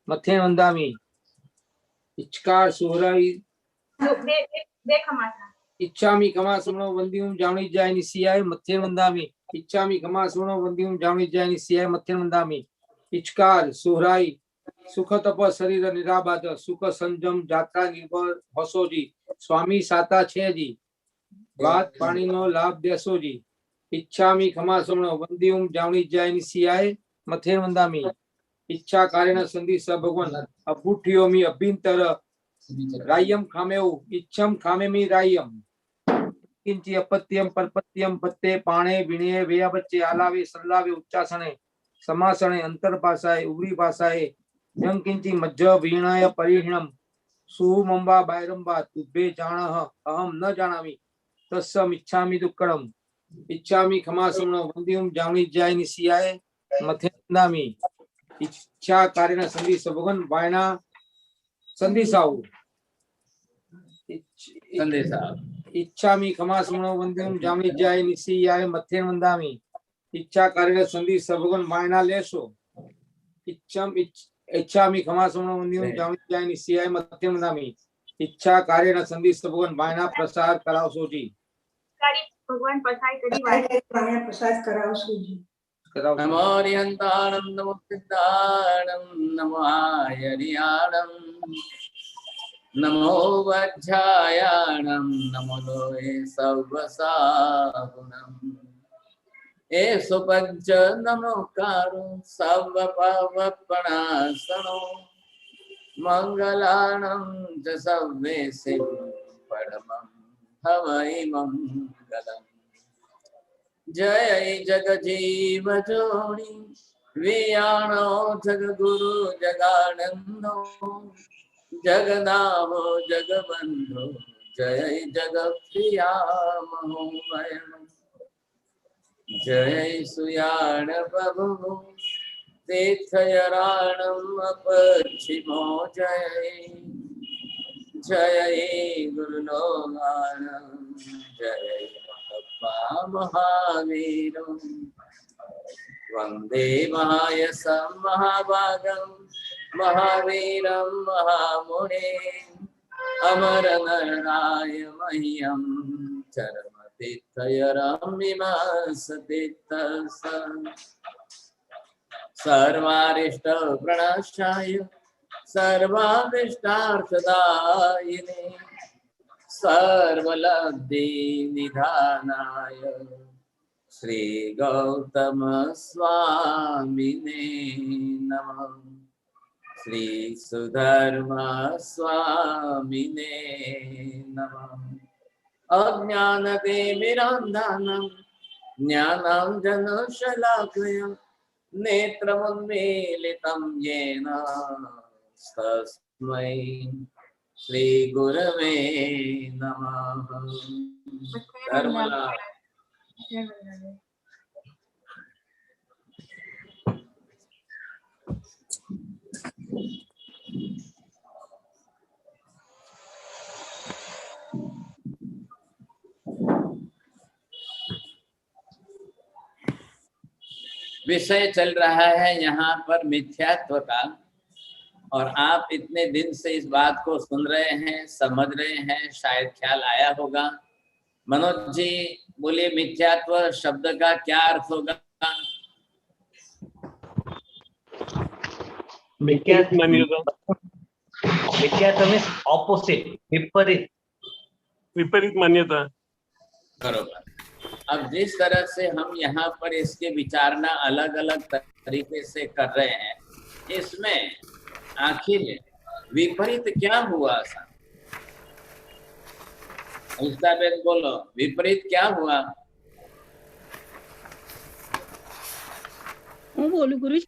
मथे वंदामी। इचकार सोहराई इच्छामी खमा सुनो वंदियूं जावणी जाय निसियाय मथे वंदामी। इच्छामी खमा सुनो वंदियूं जावणी जाय निसियाय मथे वंदामी। इचकार सोहराई सुख तप शरीर निराबाद सुख संजम जात्रा निर्भर हसोजी। स्वामी साता छे जी बात पानी नो लाभ देसो जी। इच्छामी खमा सुनो वंदियूं जावणी जाय निसियाय मथे वंदामी। इच्छा कारेण संधि स भगवान अबुठियोमी अभिंतर रायम खामेउ इच्छम खामेमी रायम। किंची अपत्यम परपत्यम पत्ते पाणे विणये वेया बच्चे आलावे सल्लावे उच्चासने समासने अंतरपासाए उगरी भाषाए यं किंची मज्ज वीणाय परिहिणम सुमंबा बायरंबा तुभ्ये जाणः अहम न जानामि तस्सम इच्छामि दुक्कडम। इच्छामि खमासुनो वंदियुम जावणी जाय निसियाय मथे वंदामि। इच्छा कारेण संधि सभगन वायना संधिसाऊ इच्छामि खमासुनो वंदियुम जावणी जाय निसियाय मथे वंदामि। इच्छा कारेण संधि सभगन वायना लेसो। इच्छामि खमासुनो वंदियुम जावणी जाय निसियाय मथे वंदामि। इच्छा कारेण संधि सभगन वायना प्रसाद करावसो जी। भगवान प्रसाद करावसो जी। नमो हरिहंताणं नमो सिद्धाणं नमो आयरियाणं नमो वज्रायाणं नमो लोहे सर्वसाहुणं एषु पञ्च नमोकारो सर्वपावपणासनो मङ्गलानं च सर्वेषु परमं हवै मङ्गलम्। जय जगजीव जोनि वियाणो जगगुरु जगानंदो जगनामो जगबंधो जय जगप्रिया महोमय। जय सुयाण प्रभु तीर्थयराणम अपक्षिमो जय जय गुरुलोगानम जय महावीर वंदे महायसं महाभागं महावीरं महामुने अमर नरनाय मह्यं चरमतीर्थयरमिमासतीर्थस सर्वारिष्ट प्रणश्चाय सर्वाभीष्टार्थदायिने सर्वलब्धि निधानाय श्री गौतम स्वामिने नमः। श्री सुधर्म स्वामिने नमः। अज्ञानतिमिरान्धानां ज्ञानाञ्जनशलाकया नेत्रमुन्मीलितं येन तस्मै श्री गुरवे नमः। विषय चल रहा है यहाँ पर मिथ्यात्व का, और आप इतने दिन से इस बात को सुन रहे हैं, समझ रहे हैं, शायद ख्याल आया होगा। मनोज जी बोलिए, मिथ्यात्व शब्द का क्या अर्थ होगा? मिथ्यात्व मीन्स ऑपोजिट, विपरीत, विपरीत मान्यता। बरोबर। अब जिस तरह से हम यहाँ पर इसके विचारना अलग अलग तरीके से कर रहे हैं, इसमें आखिर विपरीत क्या हुआ? बेन बोलो, विपरीत क्या हुआ? मैं बोलूं गुरुजी?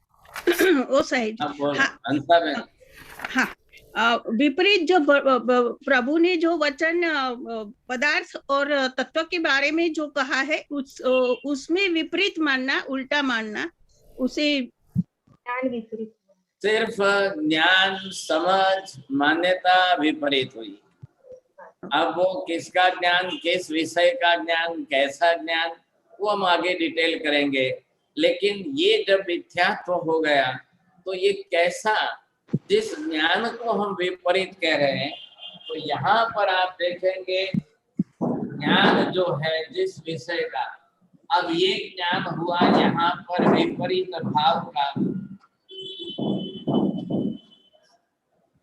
ओ साहिब। हाँ, विपरीत जो प्रभु ने जो वचन पदार्थ और तत्व के बारे में जो कहा है, उसमें विपरीत मानना, उल्टा मानना, उसे ज्ञान विपरीत। सिर्फ ज्ञान, समझ, मान्यता विपरीत हुई। अब वो किसका ज्ञान, किस विषय का ज्ञान, कैसा ज्ञान, वो हम आगे डिटेल करेंगे। लेकिन ये जब मिथ्यात्व हो गया तो ये कैसा जिस ज्ञान को हम विपरीत कह रहे हैं, तो यहाँ पर आप देखेंगे ज्ञान जो है जिस विषय का, अब ये ज्ञान हुआ यहाँ पर विपरीत भाव का,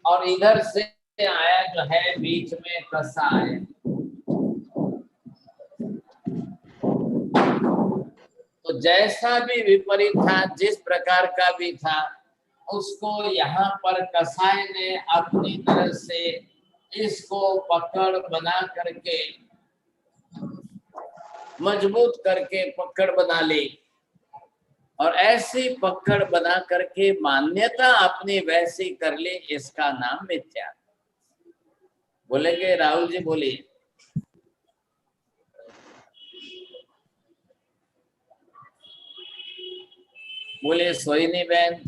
और इधर से आया जो है बीच में कसाय। तो जैसा भी विपरीत था, जिस प्रकार का भी था, उसको यहाँ पर कसाय ने अपनी तरह से इसको पकड़ बना करके, मजबूत करके पकड़ बना ली, और ऐसी पकड़ बना करके मान्यता अपनी वैसी कर ली, इसका नाम मिथ्या। बोलेंगे राहुल जी, बोलिए। बोले सोहिनी बहन।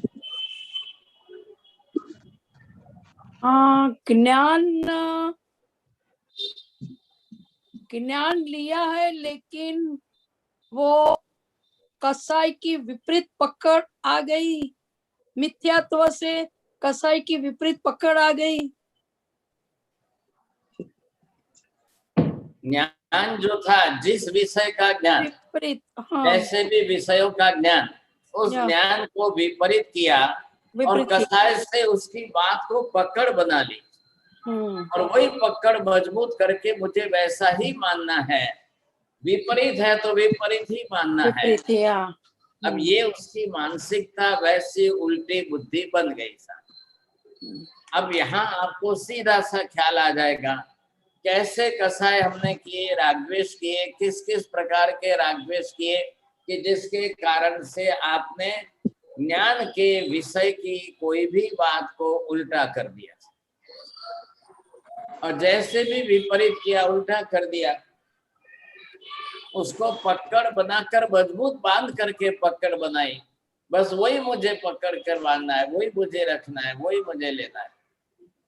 ज्ञान लिया है, लेकिन वो कसाई की विपरीत पकड़ आ गई, मिथ्यात्व से कसाई की विपरीत पकड़ आ गई। ज्ञान जो था, जिस विषय का ज्ञान, विपरीत, हाँ, जैसे भी विषयों का ज्ञान, उस ज्ञान को विपरीत किया और कसाय से उसकी बात को पकड़ बना ली, और वही पकड़ मजबूत करके मुझे वैसा ही मानना है, विपरीत है तो विपरीत ही मानना है। अब ये उसकी मानसिकता वैसी उल्टी बुद्धि बन गई सा। अब यहाँ आपको सीधा सा ख्याल आ जाएगा, कैसे कसाय हमने किए, रागद्वेष किए, किस किस प्रकार के रागद्वेष किए कि जिसके कारण से आपने ज्ञान के विषय की कोई भी बात को उल्टा कर दिया, और जैसे भी विपरीत किया, उल्टा कर दिया, उसको पकड़ बनाकर मजबूत बांध करके पकड़ बनाई, बस वही मुझे पकड़ कर बांधना है, वही मुझे रखना है, वही मुझे लेना है।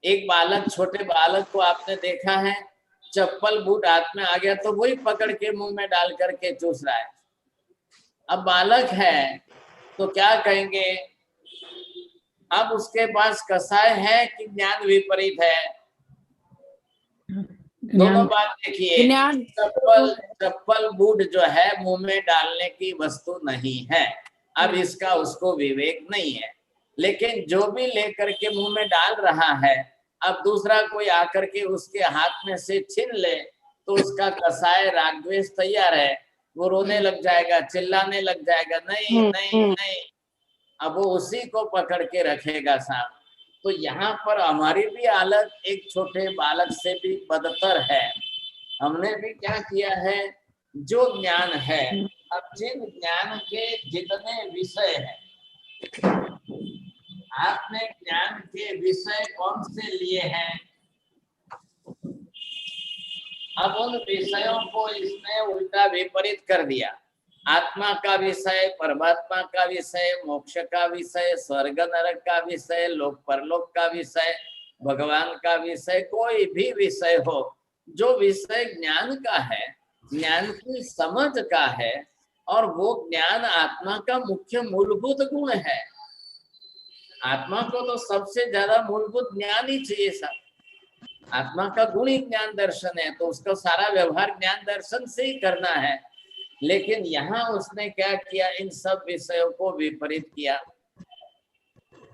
एक बालक, छोटे बालक को आपने देखा है, चप्पल बूट हाथ में आ गया तो वही पकड़ के मुंह में डाल करके चूस रहा है। अब बालक है तो क्या कहेंगे, अब उसके पास कसाय है कि ज्ञान विपरीत है? दोनों बात देखिए, चप्पल बूट जो है मुंह में डालने की वस्तु नहीं है, अब इसका उसको विवेक नहीं है, लेकिन जो भी लेकर के मुंह में डाल रहा है, अब दूसरा कोई आकर के उसके हाथ में से छीन ले तो उसका कसाय रागद्वेष तैयार है, वो रोने लग जाएगा, चिल्लाने लग जाएगा, नहीं नहीं नहीं, अब वो उसी को पकड़ के रखेगा साहब। तो यहाँ पर हमारी भी हालत एक छोटे बालक से भी बदतर है। हमने भी क्या किया है, जो ज्ञान है, अब जिन ज्ञान के जितने विषय हैं, आपने ज्ञान के विषय कौन से लिए हैं, अब उन विषयों को इसने उल्टा विपरीत कर दिया। आत्मा का विषय, परमात्मा का विषय, मोक्ष का विषय, स्वर्ग नरक का विषय, लोक परलोक का विषय, भगवान का विषय, कोई भी विषय हो, जो विषय ज्ञान का है, ज्ञान की समझ का है, और वो ज्ञान आत्मा का मुख्य मूलभूत गुण है। आत्मा को तो सबसे ज्यादा मूलभूत ज्ञान ही चाहिए सब, आत्मा का गुण ही ज्ञान दर्शन है, तो उसका सारा व्यवहार ज्ञान दर्शन से ही करना है। लेकिन यहाँ उसने क्या किया, इन सब विषयों को विपरीत किया।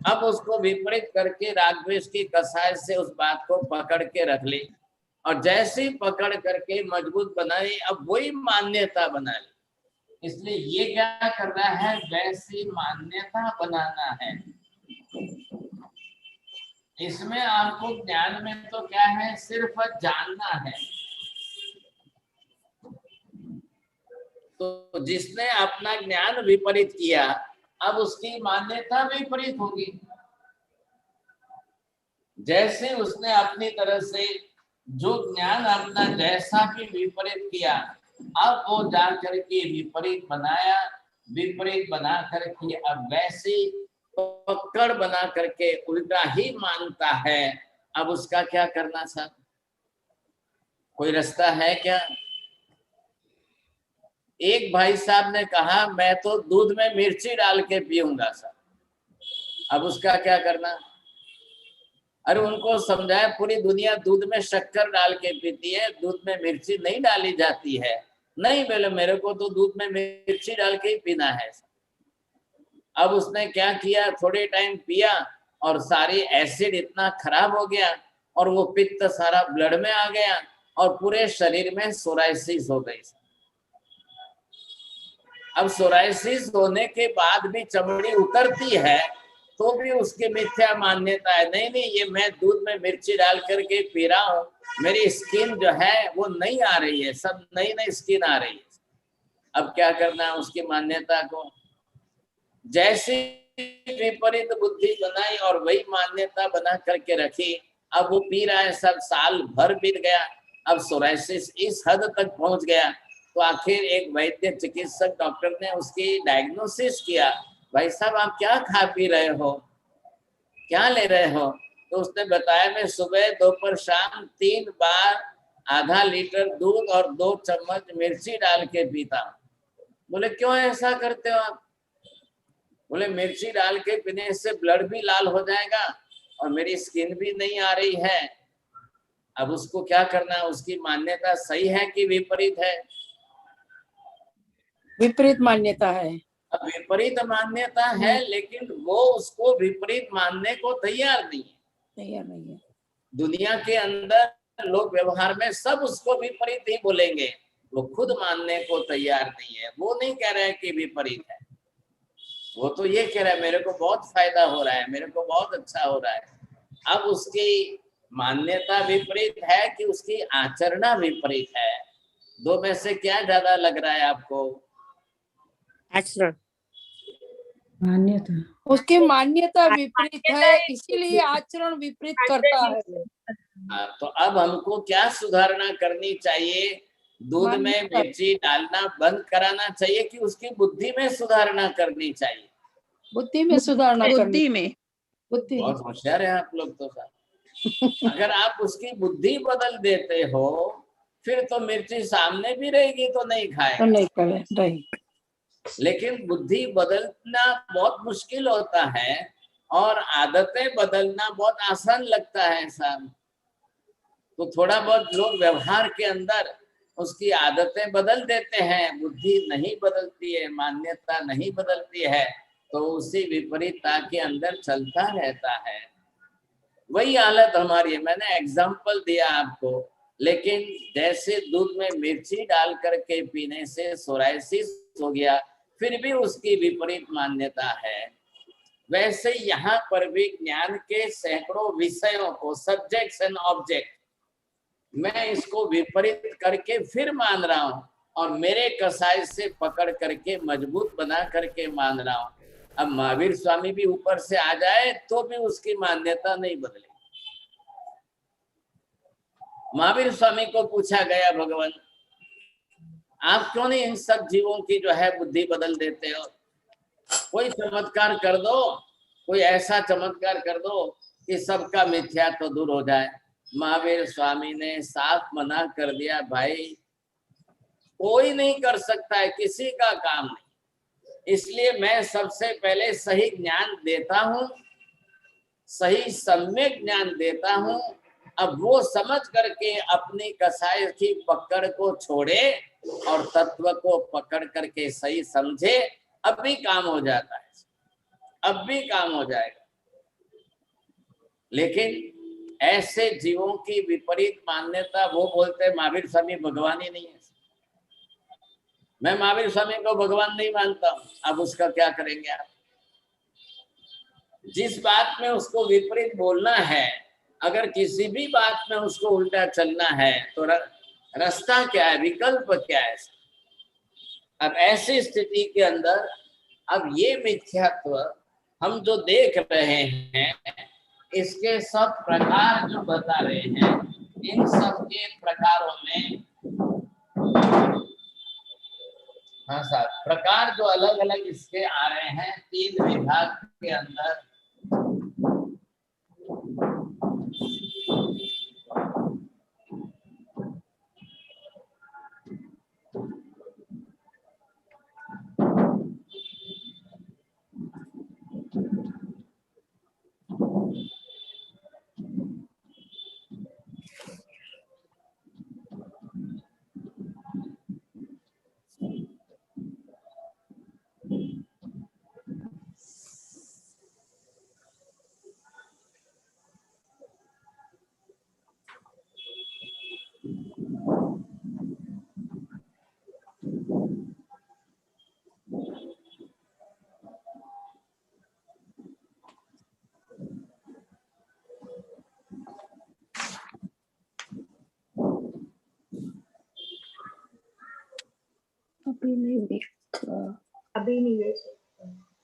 अब उसको विपरीत करके रागद्वेष की कसाय से उस बात को पकड़ के रख ली, और जैसे पकड़ करके मजबूत बनाई, अब वही मान्यता बना ली। इसलिए ये क्या कर रहा है, वैसी मान्यता बनाना है। इसमें आपको ज्ञान में तो क्या है, सिर्फ जानना है। तो जिसने अपना ज्ञान विपरीत किया, अब उसकी मान्यता विपरीत होगी। जैसे उसने अपनी तरह से जो ज्ञान अपना जैसा भी विपरीत किया, अब वो जा करके विपरीत बनाया, विपरीत बना करके अब वैसी पकड़ बना करके उल्टा ही मानता है। अब उसका क्या करना था, कोई रास्ता है क्या? एक भाई साहब ने कहा, मैं तो दूध में मिर्ची डाल के पीऊंगा सर। अब उसका क्या करना? अरे उनको समझाया पूरी दुनिया दूध में शक्कर डाल के पीती है, दूध में मिर्ची नहीं डाली जाती है। नहीं बोले मेरे को तो दूध में मिर्ची डाल के ही पीना है। अब उसने क्या किया, थोड़े टाइम पिया और सारी एसिड इतना खराब हो गया और वो पित्त सारा ब्लड में आ गया और पूरे शरीर में सोराइसिस हो गई। अब सोराइसिस होने के बाद भी चमड़ी उतरती है तो भी उसकी मिथ्या मान्यता है, नहीं नहीं ये मैं दूध में मिर्ची डाल करके पी रहा हूँ, मेरी स्किन जो है वो नहीं आ रही है, सब नई नई स्किन आ रही है। अब क्या करना है उसकी मान्यता को, जैसी विपरीत बुद्धि बनाई और वही मान्यता बना करके रखी। अब वो पी रहा है, सब साल भर बीत गया, अब सोराइसिस इस हद तक पहुंच गया तो आखिर एक वैद्य चिकित्सक डॉक्टर ने उसकी डायग्नोसिस किया, भाई साहब आप क्या खा पी रहे हो, क्या ले रहे हो? तो उसने बताया मैं सुबह दोपहर शाम 3 बार आधा लीटर दूध और 2 चम्मच मिर्ची डाल के पीता हूँ। बोले क्यों ऐसा करते हो आप? बोले मिर्ची डाल के पीने से ब्लड भी लाल हो जाएगा और मेरी स्किन भी नहीं आ रही है। अब उसको क्या करना है, उसकी मान्यता सही है कि विपरीत है? विपरीत मान्यता है। अब विपरीत मान्यता है लेकिन वो उसको विपरीत मानने को तैयार नहीं है। तैयार नहीं है। दुनिया के अंदर लोग व्यवहार में सब उसको विपरीत ही बोलेंगे, वो खुद मानने को तैयार नहीं है। वो नहीं कह रहा है कि विपरीत है, वो तो ये कह रहा है मेरे को बहुत फायदा हो रहा है, मेरे को बहुत अच्छा हो रहा है। अब उसकी मान्यता विपरीत है कि उसकी आचरणा विपरीत है? दो में से क्या ज्यादा लग रहा है आपको? आचरण, मान्यता, उसकी मान्यता विपरीत है इसीलिए आचरण विपरीत करता है। हाँ, तो अब हमको क्या सुधारना करनी चाहिए? दूध में मिर्ची डालना बंद कराना चाहिए कि उसकी बुद्धि में सुधारना करनी चाहिए? बुद्धि में सुधारना करनी। बुद्धि में। बुद्धि में। बहुत होशियार है आप लोग तो सर। अगर आप उसकी बुद्धि बदल देते हो फिर तो मिर्ची सामने भी रहेगी तो नहीं तो खाएगा। नहीं करे नहीं। लेकिन बुद्धि बदलना बहुत मुश्किल होता है और आदतें बदलना बहुत आसान लगता है साहब। तो थोड़ा बहुत लोग व्यवहार के अंदर उसकी आदतें बदल देते हैं, बुद्धि नहीं बदलती है, मान्यता नहीं बदलती है, तो उसी विपरीतता के अंदर चलता रहता है। वही हालत हमारी है। मैंने एग्जाम्पल दिया आपको, लेकिन जैसे दूध में मिर्ची डाल करके पीने से सोराइसिस हो गया फिर भी उसकी विपरीत मान्यता है, वैसे यहाँ पर भी ज्ञान के सैकड़ों विषयों को, सब्जेक्ट्स एंड ऑब्जेक्ट, मैं इसको विपरीत करके फिर मान रहा हूँ और मेरे कसाई से पकड़ करके मजबूत बना करके मान रहा हूँ। अब महावीर स्वामी भी ऊपर से आ जाए तो भी उसकी मान्यता नहीं बदलेगी। महावीर स्वामी को पूछा गया, भगवान आप क्यों नहीं इन सब जीवों की जो है बुद्धि बदल देते हो? कोई चमत्कार कर दो, कोई ऐसा चमत्कार कर दो कि सबका मिथ्यात्व दूर हो जाए। महावीर स्वामी ने साफ मना कर दिया, भाई कोई नहीं कर सकता है, किसी का काम नहीं। इसलिए मैं सबसे पहले सही ज्ञान देता हूँ, सही सम्यक ज्ञान देता हूँ। अब वो समझ करके अपनी कसाई की पकड़ को छोड़े और तत्व को पकड़ करके सही समझे, अब भी काम हो जाता है, अब भी काम हो जाएगा। लेकिन ऐसे जीवों की विपरीत मान्यता, वो बोलते हैं महावीर स्वामी भगवान ही नहीं है। मैं महावीर स्वामी को भगवान नहीं मानता हूं, अब उसका क्या करेंगे आप? जिस बात में उसको विपरीत बोलना है, अगर किसी भी बात में उसको उल्टा चलना है तो रास्ता क्या है, विकल्प क्या है? अब ऐसी स्थिति के अंदर अब ये मिथ्यात्व हम जो देख रहे हैं, इसके सब प्रकार जो बता रहे हैं, इन सब के प्रकारों में हाँ साहब, प्रकार जो अलग अलग इसके आ रहे हैं 3 विभाग के अंदर।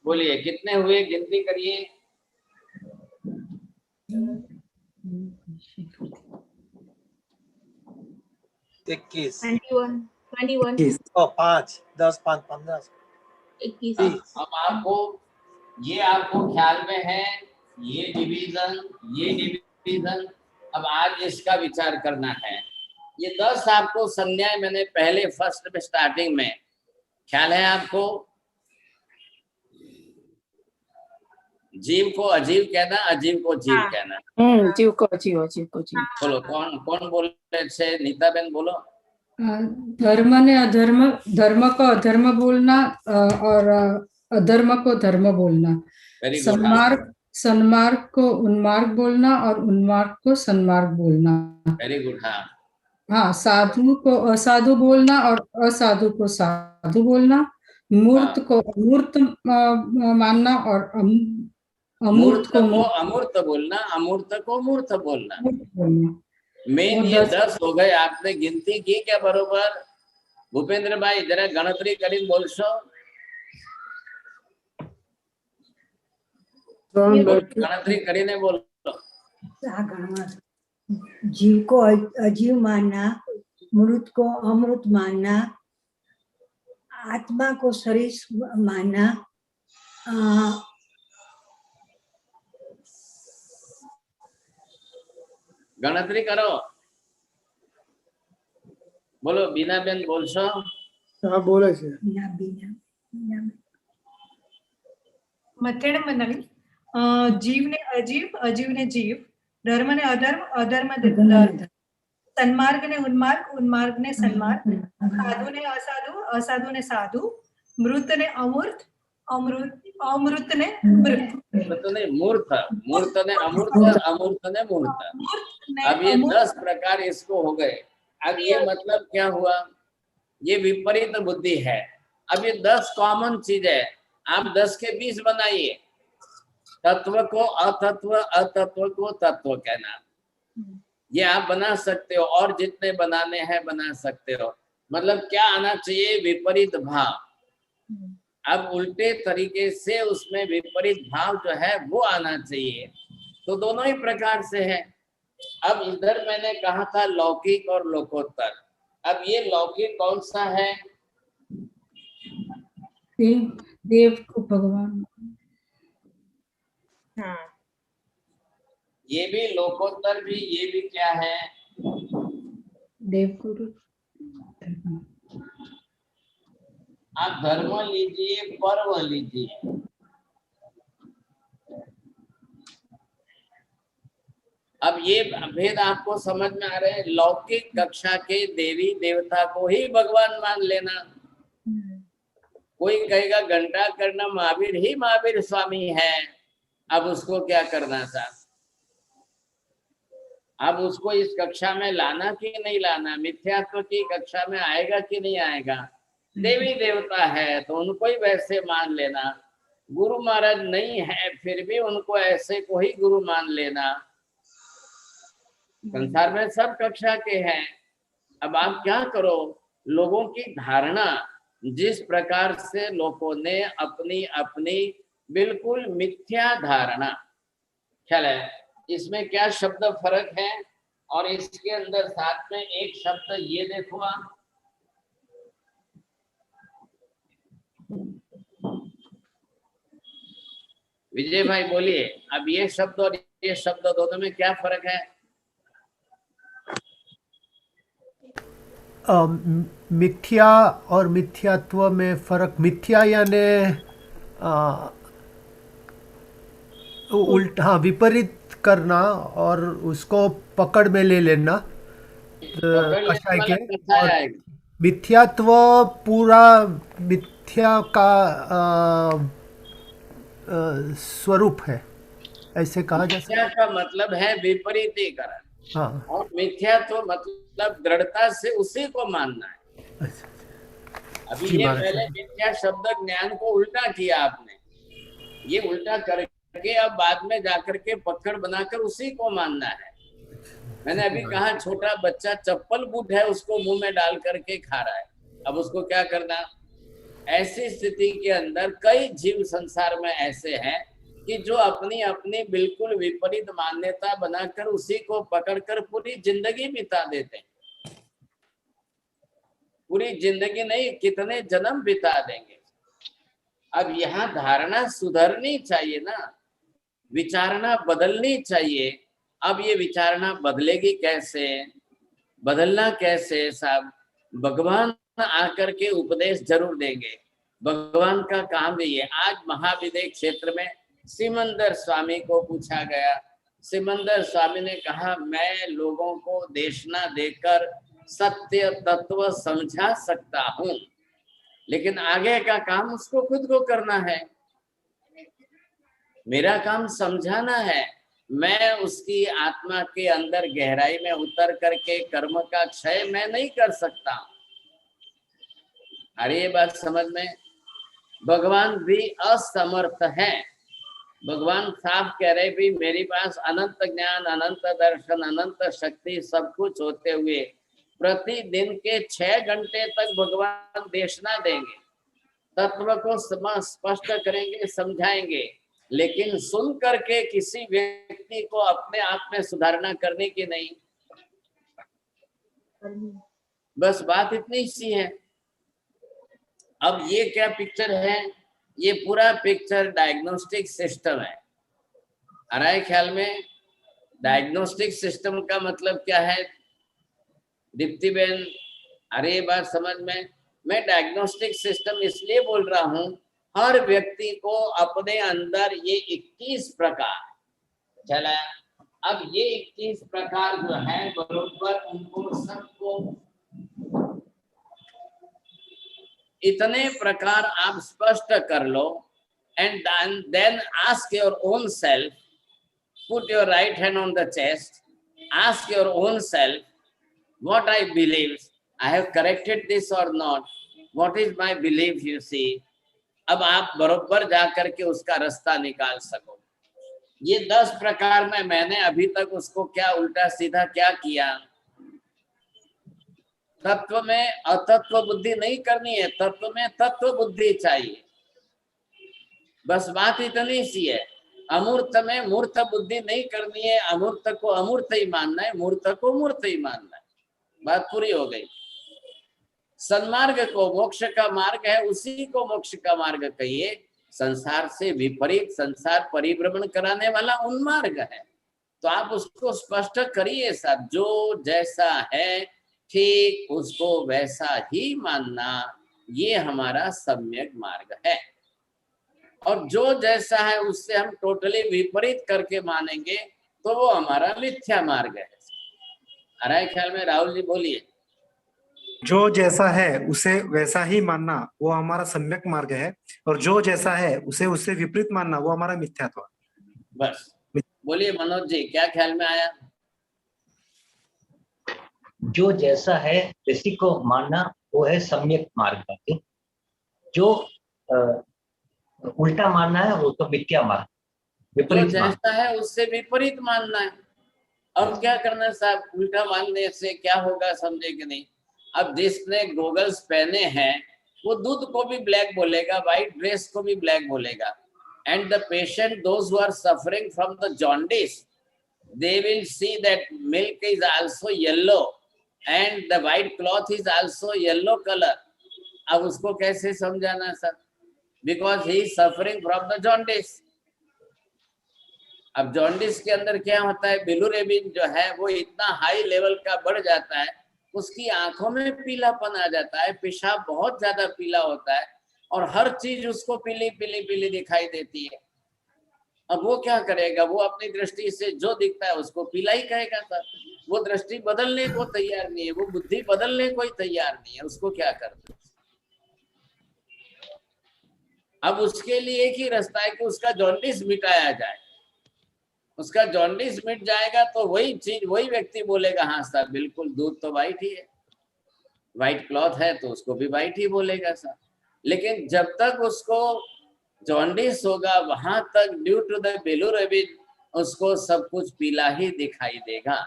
बोलिए कितने हुए, गिनती करिए। इक्कीस 21 पाँच 10 5 15 अब आपको ये आपको ख्याल में है, ये डिवीजन। अब आज इसका विचार करना है। ये 10 आपको संज्ञा मैंने पहले फर्स्ट में स्टार्टिंग में ख्याल है आपको। जीव को अजीव कहना, अजीव को जीव कहना। जीव को जीव। बोलो कौन बोल रहे थे? नीता बेन बोलो। धर्म ने अधर्म, धर्म को अधर्म बोलना और अधर्म को धर्म बोलना। Very good. सन्मार्ग को उन्मार्ग बोलना और उन्मार्ग को सन्मार्ग बोलना। Very good. हाँ हाँ, साधु को असाधु बोलना और असाधु को साधु बोलना। मूर्त को अमूर्त मानना और अमूर्त को अमूर्त बोलना, अमूर्त को मूर्त बोलना। बोलना। मेन ये 10 हो गए। आपने गिनती की क्या बरोबर? भूपेंद्र भाई जरा गणतरी करी बोलशो। गणतरी કરીને बोलो। जीव को अजीव मानना, मृत को अमृत मानना, आत्मा को शरीर मानना, गणतरी करो। बोलो बीना बेन बोलशो। हाँ बोले छे। मथेड़ मनाली जीव ने अजीव, अजीव ने जीव, धर्म ने अधर्म, अधर्म ने धर्म, सन्मार्ग ने उन्मार्ग, उन्मार्ग ने सन्मार्ग, साधु ने असाधु, असाधु ने साधु, मृत ने अमूर्त, अमृत ने मृत, मृत ने मूर्त, मूर्त ने अमूर्त, अमूर्त ने मूर्त। अब ये 10 प्रकार इसको हो गए। अब ये मतलब क्या हुआ? ये विपरीत बुद्धि है। अब ये 10 कॉमन चीज है। आप 10 के 20 बनाइए। तत्व को अतत्व, अतत्व को तत्व कहना, ये आप बना सकते हो। और जितने बनाने हैं बना सकते हो। मतलब क्या आना चाहिए? विपरीत भाव। अब उल्टे तरीके से उसमें विपरीत भाव जो है वो आना चाहिए। तो दोनों ही प्रकार से है। अब इधर मैंने कहा था लौकिक और लोकोत्तर। अब ये लौकिक कौन सा है? देव को भगवान। हाँ। ये भी लोकोत्तर भी, ये भी क्या है? देव गुरु। आप धर्म लीजिए, पर्व लीजिए। अब ये भेद आपको समझ में आ रहे हैं। लौकिक कक्षा के देवी देवता को ही भगवान मान लेना। कोई कहेगा घंटा करना महावीर ही महावीर स्वामी है। अब उसको क्या करना था? अब उसको इस कक्षा में लाना कि नहीं लाना? मिथ्यात्व की कक्षा में आएगा कि नहीं आएगा? देवी देवता है तो उनको ही वैसे मान लेना। गुरु महाराज नहीं है फिर भी उनको ऐसे को ही गुरु मान लेना। संसार में सब कक्षा के हैं। अब आप क्या करो? लोगों की धारणा जिस प्रकार से लोगों ने अपनी अपनी बिल्कुल मिथ्या धारणा, ख्याल है इसमें क्या शब्द फर्क है? और इसके अंदर साथ में एक शब्द ये देखो आप, विजय भाई बोलिए। अब ये शब्द और ये शब्द दोनों में क्या फर्क है? मिथ्या और मिथ्यात्व में फर्क। मिथ्या यानी उल्टा, हाँ, विपरीत करना और उसको पकड़ में ले लेना कषाय के। और मिथ्यात्व पूरा मिथ्या का स्वरूप है, ऐसे कहा जा सकता है। मिथ्या का मतलब है विपरीतीकरण। हाँ। और मिथ्यात्व मतलब दृढ़ता से उसी को मानना है। अभी ये पहले मिथ्या शब्द ज्ञान को उल्टा किया आपने। ये उल्टा करके अब बाद में जाकर के पकड़ बनाकर उसी को मानना है। मैंने अभी कहा छोटा बच्चा चप्पल बूट है उसको मुंह में डाल करके खा रहा है। अब उसको क्या करना? ऐसी स्थिति के अंदर कई जीव संसार में ऐसे हैं कि जो अपनी अपनी बिल्कुल विपरीत मान्यता बनाकर उसी को पकड़कर पूरी जिंदगी बिता देते हैं। पूरी जिंदगी नहीं, कितने जन्म बिता देंगे। अब यहाँ धारणा सुधरनी चाहिए ना, विचारना बदलनी चाहिए। अब ये विचारना बदलेगी कैसे, बदलना कैसे साहब? भगवान आकर के उपदेश जरूर देंगे। भगवान का काम भी है। आज महाविद्य क्षेत्र में सिमंदर स्वामी को पूछा गया। सिमंदर स्वामी ने कहा, मैं लोगों को देशना देकर सत्य तत्व समझा सकता हूं, लेकिन आगे का काम उसको खुद को करना है। मेरा काम समझाना है, मैं उसकी आत्मा के अंदर गहराई में उतर करके कर्म का क्षय मैं नहीं कर सकता। अरे ये बात समझ में? भगवान भी असमर्थ है। भगवान साफ कह रहे भी मेरे पास अनंत ज्ञान, अनंत दर्शन, अनंत शक्ति सब कुछ होते हुए प्रतिदिन के 6 घंटे तक भगवान देशना देंगे, तत्व को स्पष्ट करेंगे, समझाएंगे, लेकिन सुन करके किसी व्यक्ति को अपने आप में सुधारना करने की नहीं। बस बात इतनी सी है। अब ये क्या पिक्चर है? ये पूरा पिक्चर डायग्नोस्टिक सिस्टम है। आ रहा है ख्याल में? डायग्नोस्टिक सिस्टम का मतलब क्या है दीप्ति बेन? अरे ये बात समझ में? मैं डायग्नोस्टिक सिस्टम इसलिए बोल रहा हूं, हर व्यक्ति को अपने अंदर ये 21 प्रकार चला। अब ये 21 प्रकार जो है बरोबर उनको सबको इतने प्रकार आप स्पष्ट कर लो। And then ask your own self, put your right hand on the chest, ask your own self, what I believe, I have corrected this or not, what is my belief, you see। अब आप बरोबर जा करके उसका रास्ता निकाल सको। ये 10 प्रकार में मैंने अभी तक उसको क्या उल्टा सीधा क्या किया? तत्व में अतत्व बुद्धि नहीं करनी है, तत्व में तत्व बुद्धि चाहिए। बस बात इतनी सी है। अमूर्त में मूर्त बुद्धि नहीं करनी है, अमूर्त को अमूर्त ही मानना है, मूर्त को मूर्त ही मानना है। बात पूरी हो गई। सन्मार्ग को मोक्ष का मार्ग है, उसी को मोक्ष का मार्ग कहिए। संसार से विपरीत, संसार परिभ्रमण कराने वाला उन्मार्ग है। तो आप उसको स्पष्ट करिए साहब, जो जैसा है ठीक उसको वैसा ही मानना, ये हमारा सम्यक मार्ग है। और जो जैसा है उससे हम टोटली विपरीत करके मानेंगे तो वो हमारा मिथ्या मार्ग है। आ रहा है ख्याल में? राहुल जी बोलिए। जो जैसा है उसे वैसा ही मानना वो हमारा सम्यक मार्ग है, और जो जैसा है उसे उससे विपरीत मानना वो हमारा मिथ्यात्व। बस बोलिए मनोज जी, क्या ख्याल में आया? जो जैसा है उसी को मानना वो है सम्यक मार्ग। जो उल्टा मानना है वो तो मिथ्या मार्ग, जो जैसा है उससे विपरीत मानना है। अब क्या करना साहब? उल्टा मानने से क्या होगा समझे कि नहीं? अब जिसने गोगल्स पहने हैं वो दूध को भी ब्लैक बोलेगा, व्हाइट ड्रेस को भी ब्लैक बोलेगा। And the patient, those who are suffering from the jaundice, they will see that milk is also yellow and the white cloth is also yellow color। अब उसको कैसे समझाना sir? Because he is suffering from the jaundice। अब jaundice के अंदर क्या होता है? बिलुरेबिन जो है वो इतना हाई लेवल का बढ़ जाता है, उसकी आंखों में पीलापन आ जाता है, पेशाब बहुत ज्यादा पीला होता है और हर चीज उसको पीली पीली पीली दिखाई देती है। अब वो क्या करेगा? वो अपनी दृष्टि से जो दिखता है उसको पीला ही कहेगा सर। वो दृष्टि बदलने को तैयार नहीं है, वो बुद्धि बदलने को ही तैयार नहीं है, उसको क्या करना? अब उसके लिए एक ही रास्ता है कि उसका जॉन्डिस मिटाया जाए। उसका जॉन्डिस मिट जाएगा तो वही चीज, वही व्यक्ति बोलेगा हाँ सर बिल्कुल दूध तो वाइट ही है, वाइट क्लॉथ है तो उसको भी वाइट ही बोलेगा सर। लेकिन जब तक उसको जॉन्डिस होगा वहां तक ड्यू टू द बिलुरेबिन उसको सब कुछ पीला ही दिखाई देगा।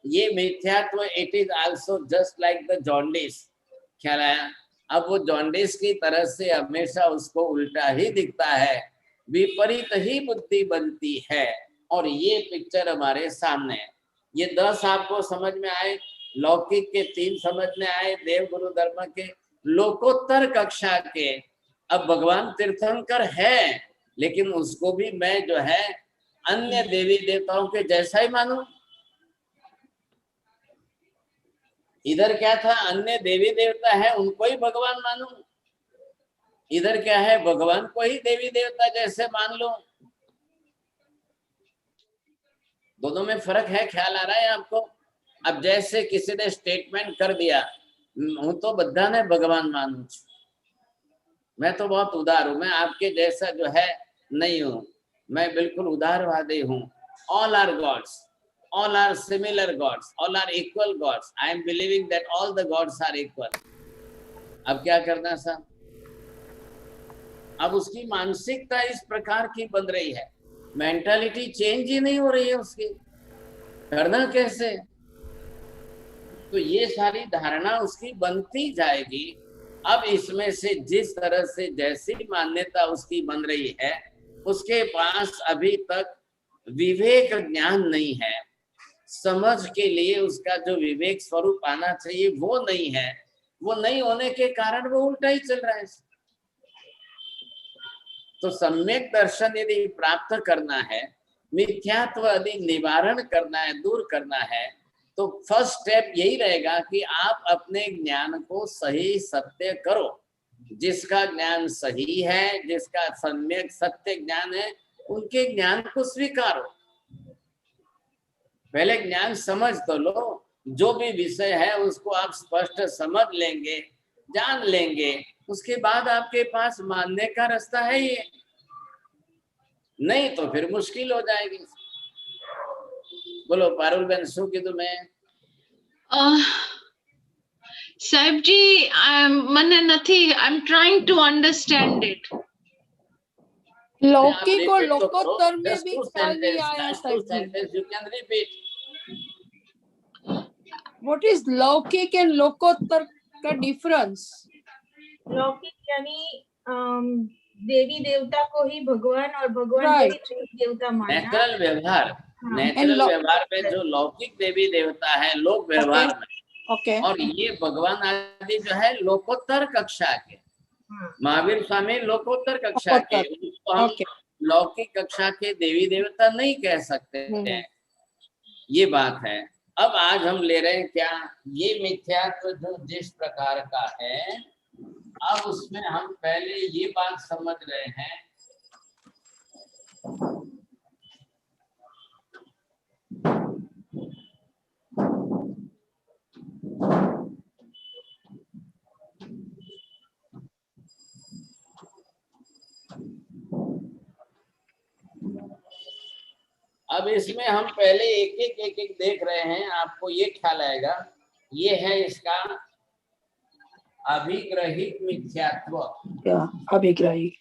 ये मिथ्यात्व, it is also just like the jaundice. ख्याल आया? अब वो जॉन्डिस की तरह से हमेशा उसको उल्टा ही दिखता है, विपरीत ही बुद्धि बनती है। और ये पिक्चर हमारे सामने है। ये 10 आपको समझ में आए, लौकिक के 3 समझ में आए, देव गुरु धर्म के, लोकोत्तर कक्षा के। अब भगवान तीर्थंकर है, लेकिन उसको भी मैं जो है अन्य देवी देवताओं के जैसा ही मानूं। इधर क्या था, अन्य देवी देवता है उनको ही भगवान मानूं, इधर क्या है, भगवान को ही देवी देवता जैसे मान लो। दोनों में फर्क है, ख्याल आ रहा है आपको? अब जैसे किसी ने स्टेटमेंट कर दिया, हूं तो बद्धा ने भगवान मानू, मैं तो बहुत उदार हूं, मैं आपके जैसा जो है नहीं हूं, मैं बिल्कुल उदारवादी हूं। All are gods, all are similar gods, all are equal gods. I am believing that all the gods are equal. अब क्या करना साहब? अब उसकी मानसिकता इस प्रकार की बन रही है, मेंटालिटी चेंज ही नहीं हो रही है उसकी, करना कैसे? तो ये सारी धारणा उसकी बनती जाएगी। अब इसमें से जिस तरह से जैसी मान्यता उसकी बन रही है, उसके पास अभी तक विवेक ज्ञान नहीं है, समझ के लिए उसका जो विवेक स्वरूप आना चाहिए वो नहीं है। वो नहीं होने के कारण वो उल्टा ही चल रहा है। तो सम्यक दर्शन यदि प्राप्त करना है, मिथ्यात्व यदि निवारण करना है, दूर करना है, तो फर्स्ट स्टेप यही रहेगा कि आप अपने ज्ञान को सही सत्य करो। जिसका ज्ञान सही है, जिसका सम्यक सत्य ज्ञान है, उनके ज्ञान को स्वीकारो। पहले ज्ञान समझ तो लो, जो भी विषय है उसको आप स्पष्ट समझ लेंगे, जान लेंगे, उसके बाद आपके पास मानने का रास्ता है ये, नहीं तो फिर मुश्किल हो जाएगी। बोलो पारुल बहन, શું કીધું મેં? સાહેબજી, મને નથી, I am trying to understand it. लौकिक और लोकोत्तर में भी ख्याल नहीं आया साहब जी। You can repeat. What is लौकिक एंड लोकोत्तर का डिफरेंस? लौकिक यानी देवी देवता को ही भगवान और भगवान को ही देवता मानना। नेचुरल व्यवहार, नेचुरल व्यवहार में जो लौकिक देवी देवता है लोक व्यवहार में, और ये भगवान आदि जो है लोकोत्तर कक्षा के, महावीर स्वामी लोकोत्तर कक्षा के, उसको हम लौकिक कक्षा के देवी देवता नहीं कह सकते हैं। ये बात है। अब आज हम ले रहे हैं क्या, ये मिथ्यात्व जो जिस प्रकार का है, अब उसमें हम पहले ये बात समझ रहे हैं अब इसमें हम पहले एक एक देख रहे हैं, आपको ये ख्याल आएगा। ये है इसका अभिग्रहित मिथ्यात्व। क्या अभिग्रहित?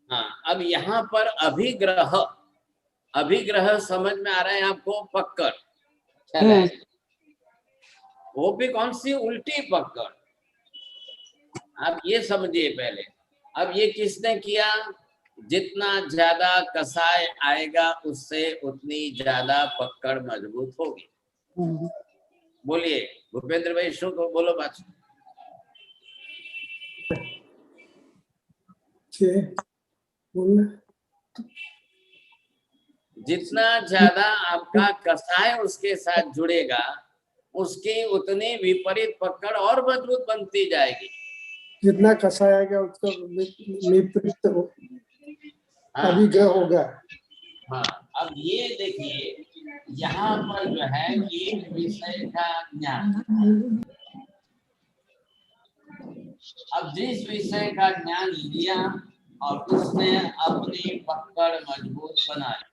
हाँ, अब यहाँ पर अभिग्रह, अभिग्रह समझ में आ रहा है आपको? पकड़, वो भी कौन सी? उल्टी पकड़। आप ये समझिए पहले। अब ये किसने किया? जितना ज्यादा कसाय आएगा उससे उतनी ज्यादा पकड़ मजबूत होगी। बोलिए भूपेंद्र भाई, शो को बोलो बात। जितना ज्यादा आपका कसाय उसके साथ जुड़ेगा, उसकी उतनी विपरीत पकड़ और मजबूत बनती जाएगी। जितना कसाया गया उसका विपरीत अभिग्रह होगा। हाँ, अब ये देखिए, यहाँ पर जो है एक विषय का ज्ञान, अब जिस विषय का ज्ञान लिया और उसने अपनी पकड़ मजबूत बनाई।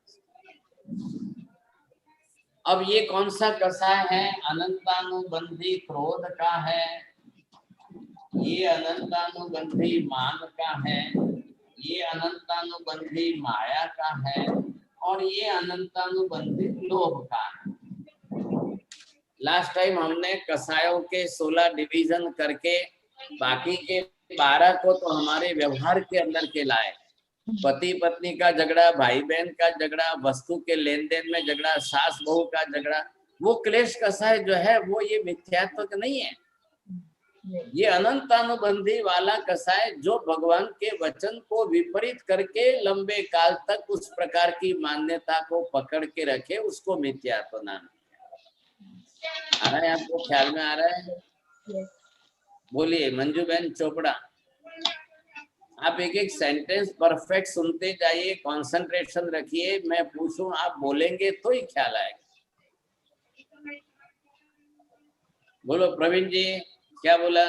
अब ये कौन सा कसाय है? अनंतानुबंधी क्रोध का है, ये अनंतानुबंधी मान का है, ये अनंतानुबंधी माया का है, और ये अनंतानुबंधी लोभ का। लास्ट टाइम हमने कसायों के 16 डिवीजन करके बाकी के 12 को तो हमारे व्यवहार के अंदर के लाए। पति पत्नी का झगड़ा, भाई बहन का झगड़ा, वस्तु के लेन देन में झगड़ा, सास बहू का झगड़ा, वो क्लेश कसाय जो है वो ये मिथ्यात्व तो नहीं है। ये अनंतानुबंधी वाला कसाय जो भगवान के वचन को विपरीत करके लंबे काल तक उस प्रकार की मान्यता को पकड़ के रखे, उसको मिथ्यात्व नाम। आ रहा है आपको, ख्याल में आ रहा है? बोलिए मंजू बहन चोपड़ा। आप एक एक सेंटेंस परफेक्ट सुनते जाइए, कंसंट्रेशन रखिए, मैं पूछूं आप बोलेंगे तो ही ख्याल आएगा। बोलो प्रवीण जी, क्या बोला?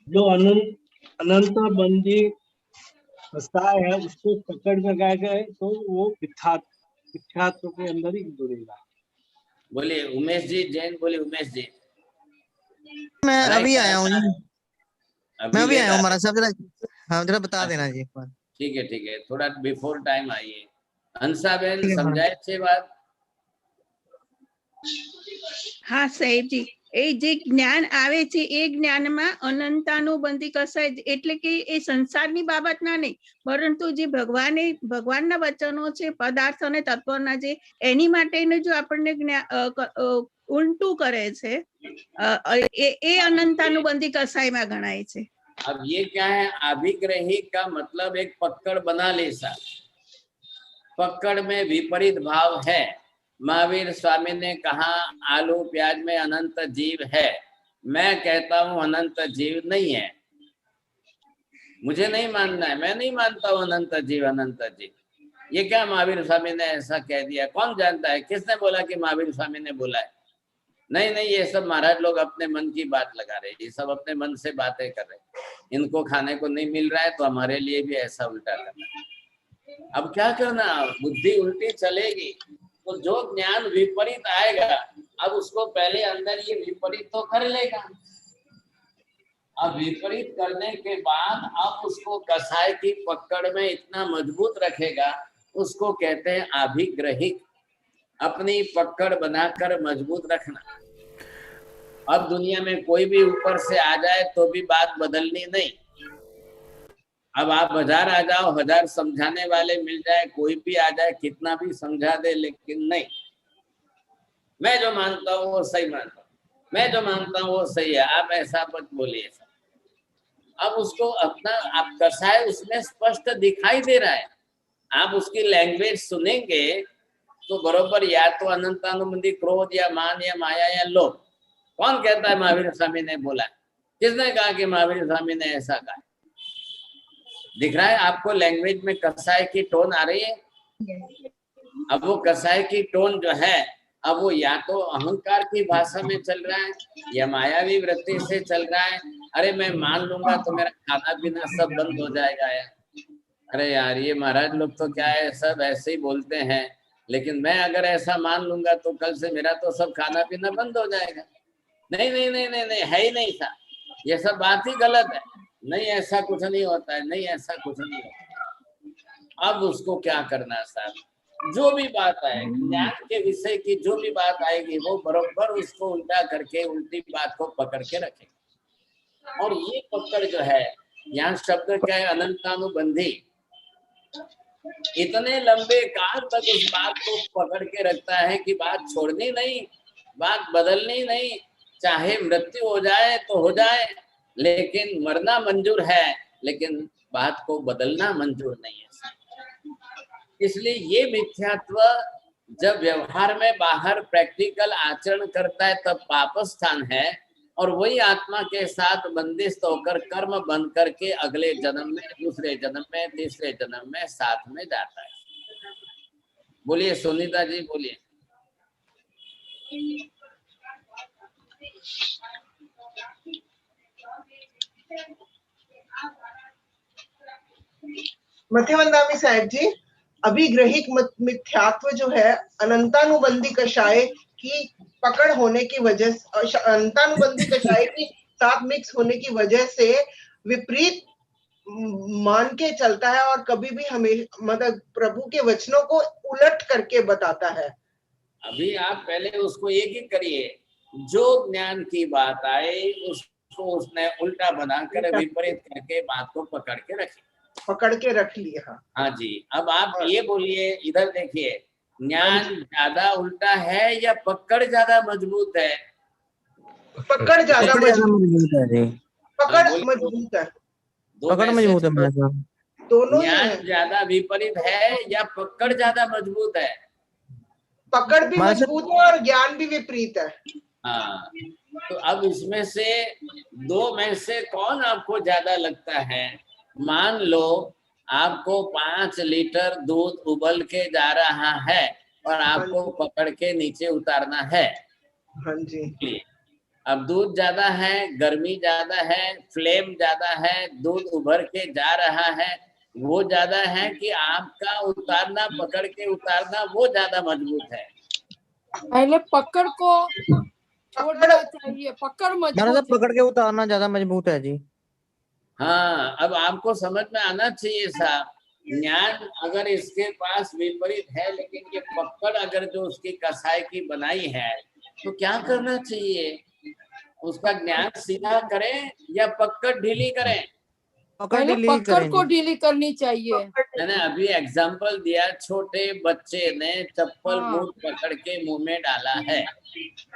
जो अनंताबंधी कसाय है उसको पकड़ में गए गए तो वो मिथ्यात्व के अंदर ही जुड़ेगा। बोलिए उमेश जी जैन, बोलिए उमेश जी। मैं अभी आया हूँ जी, मैं अभी आया हूँ महाराज साहब, जरा हाँ जरा बता देना जी एक बार। ठीक है, थोड़ा बिफोर टाइम आइए। हंसा बहन समझाए छे बात। હા સાહેબજી, એ જે જ્ઞાન આવે છે એ જ્ઞાનમાં અનંતાનુબંધી કસાય, એટલે કે એ સંસારની બાબતના નહીં, પરંતુ જે ભગવાનના વચનો છે, પદાર્થ અને તત્વના જે એની માટેનું જો આપણને ઉલટું કરે છે એ અનંતાનુબંધી કસાયમાં ગણાય છે। अब ये क्या है, अभिग्रही का मतलब एक पकड़ बना ले सा, पकड़ में विपरीत भाव है। महावीर स्वामी ने कहा आलू प्याज में अनंत जीव है, मैं कहता हूं अनंत जीव नहीं है, मुझे नहीं मानना है, मैं नहीं मानता हूं अनंत जीव। ये क्या महावीर स्वामी ने ऐसा कह दिया? कौन जानता है किसने बोला कि महावीर स्वामी ने बोला है? नहीं, ये सब महाराज लोग अपने मन की बात लगा रहे, ये सब अपने मन से बातें कर रहे। इनको खाने को नहीं मिल रहा है तो हमारे लिए भी ऐसा उल्टा करना। अब क्या करना, बुद्धि उल्टी चलेगी तो जो ज्ञान विपरीत आएगा, अब उसको पहले अंदर ये विपरीत तो कर लेगा। अब विपरीत करने के बाद अब उसको कसाय की पकड़ में इतना मजबूत रखेगा, उसको कहते हैं अभिग्रहिक। अपनी पकड़ बनाकर मजबूत रखना। अब दुनिया में कोई भी ऊपर से आ जाए तो भी बात बदलनी नहीं। अब आप बाजार आ जाओ, 1000 समझाने वाले मिल जाए, कोई भी आ जाए कितना भी समझा दे, लेकिन नहीं, मैं जो मानता हूँ वो सही मानता हूँ, मैं जो मानता हूँ वो सही है, आप ऐसा मत बोलिए। अब उसको अपना आप कसाय उसमें स्पष्ट दिखाई दे रहा है। आप उसकी लैंग्वेज सुनेंगे तो बरोबर या तो अनंतानुबंधी क्रोध या मान या माया या लोभ। कौन कहता है महावीर स्वामी ने बोला? किसने कहा कि महावीर स्वामी ने ऐसा कहा? दिख रहा है आपको लैंग्वेज में कसाय की टोन आ रही है। अब वो कसाय की टोन जो है, अब वो या तो अहंकार की भाषा में चल रहा है या मायावी वृत्ति से चल रहा है। अरे मैं मान लूंगा तो मेरा खाना पीना सब बंद हो जाएगा यार। अरे यार ये महाराज लोग तो क्या है, सब ऐसे ही बोलते हैं, लेकिन मैं अगर ऐसा मान लूंगा तो कल से मेरा तो सब खाना पीना बंद हो जाएगा। नहीं नहीं नहीं नहीं नहीं, है ही नहीं था, ये सब बात ही गलत है। नहीं ऐसा कुछ नहीं होता है, नहीं ऐसा कुछ नहीं होता। अब उसको क्या करना साहब, जो भी बात आए ज्ञान के विषय की, जो भी बात आएगी वो बरोबर उसको उल्टा करके उल्टी बात को पकड़ के रखे। और ये पकड़ जो है, यहाँ शब्द क्या है, अनंतानुबंधी, इतने लंबे काल तक उस बात को पकड़ के रखता है कि बात छोड़नी नहीं, बात बदलनी नहीं, चाहे मृत्यु हो जाए तो हो जाए, लेकिन मरना मंजूर है, लेकिन बात को बदलना मंजूर नहीं है। इसलिए ये मिथ्यात्व जब व्यवहार में बाहर प्रैक्टिकल आचरण करता है तब पाप स्थान है, और वही आत्मा के साथ बंदिस्त होकर कर्म बन करके अगले जन्म में, दूसरे जन्म में, तीसरे जन्म में साथ में जाता है। बोलिए सुनीता जी, बोलिए। मध्यवंदामी साहब जी, अभिग्रहिक मिथ्यात्व जो है अनंतानुबंधी कषाय की पकड़ होने की वजह से, अनंतानुबंधी कषाय की साथ मिक्स होने की वजह से विपरीत मान के चलता है और कभी भी हमें मतलब प्रभु के वचनों को उलट करके बताता है। अभी आप पहले उसको एक ही करिए, जो ज्ञान की बात आए उसको उसने उल्टा बनाकर विपरीत करके बात को पकड़ के रख लिया। हाँ जी, अब आप ये बोलिए, इधर देखिए, ज्ञान ज्यादा उल्टा है या पकड़ ज्यादा मजबूत है? पकड़ ज्यादा मजबूत है। पकड़ मजबूत है। पकड़ मजबूत है मेरे साहब। दोनों ज्ञान ज्यादा विपरीत है या पकड़ ज्यादा मजबूत है? पकड़ भी मजबूत है और ज्ञान भी विपरीत है। हाँ, तो अब इसमें से दो में से कौन आपको ज्यादा लगता है? मान लो आपको 5 लीटर दूध उबल के जा रहा है और आपको पकड़ के नीचे उतारना है। हाँ जी। अब दूध ज्यादा है, गर्मी ज्यादा है, फ्लेम ज्यादा है, दूध उभर के जा रहा है, वो ज्यादा है कि आपका उतारना, पकड़ के उतारना वो ज्यादा मजबूत है? पहले पकड़ को छोड़ना चाहिए, पकड़ मजबूत। पकड़ के उतारना ज्यादा मजबूत है जी। हाँ, अब आपको समझ में आना चाहिए साहब, ज्ञान अगर इसके पास विपरीत है लेकिन ये पकड़ अगर जो उसकी कसाई की बनाई है तो क्या करना चाहिए? उसका ज्ञान सीधा करें या पकड़ ढीली करें? पहले पकड़ को ढीली करनी चाहिए। मैंने अभी एग्जाम्पल दिया, छोटे बच्चे ने चप्पल मुंह पकड़ के मुंह में डाला है।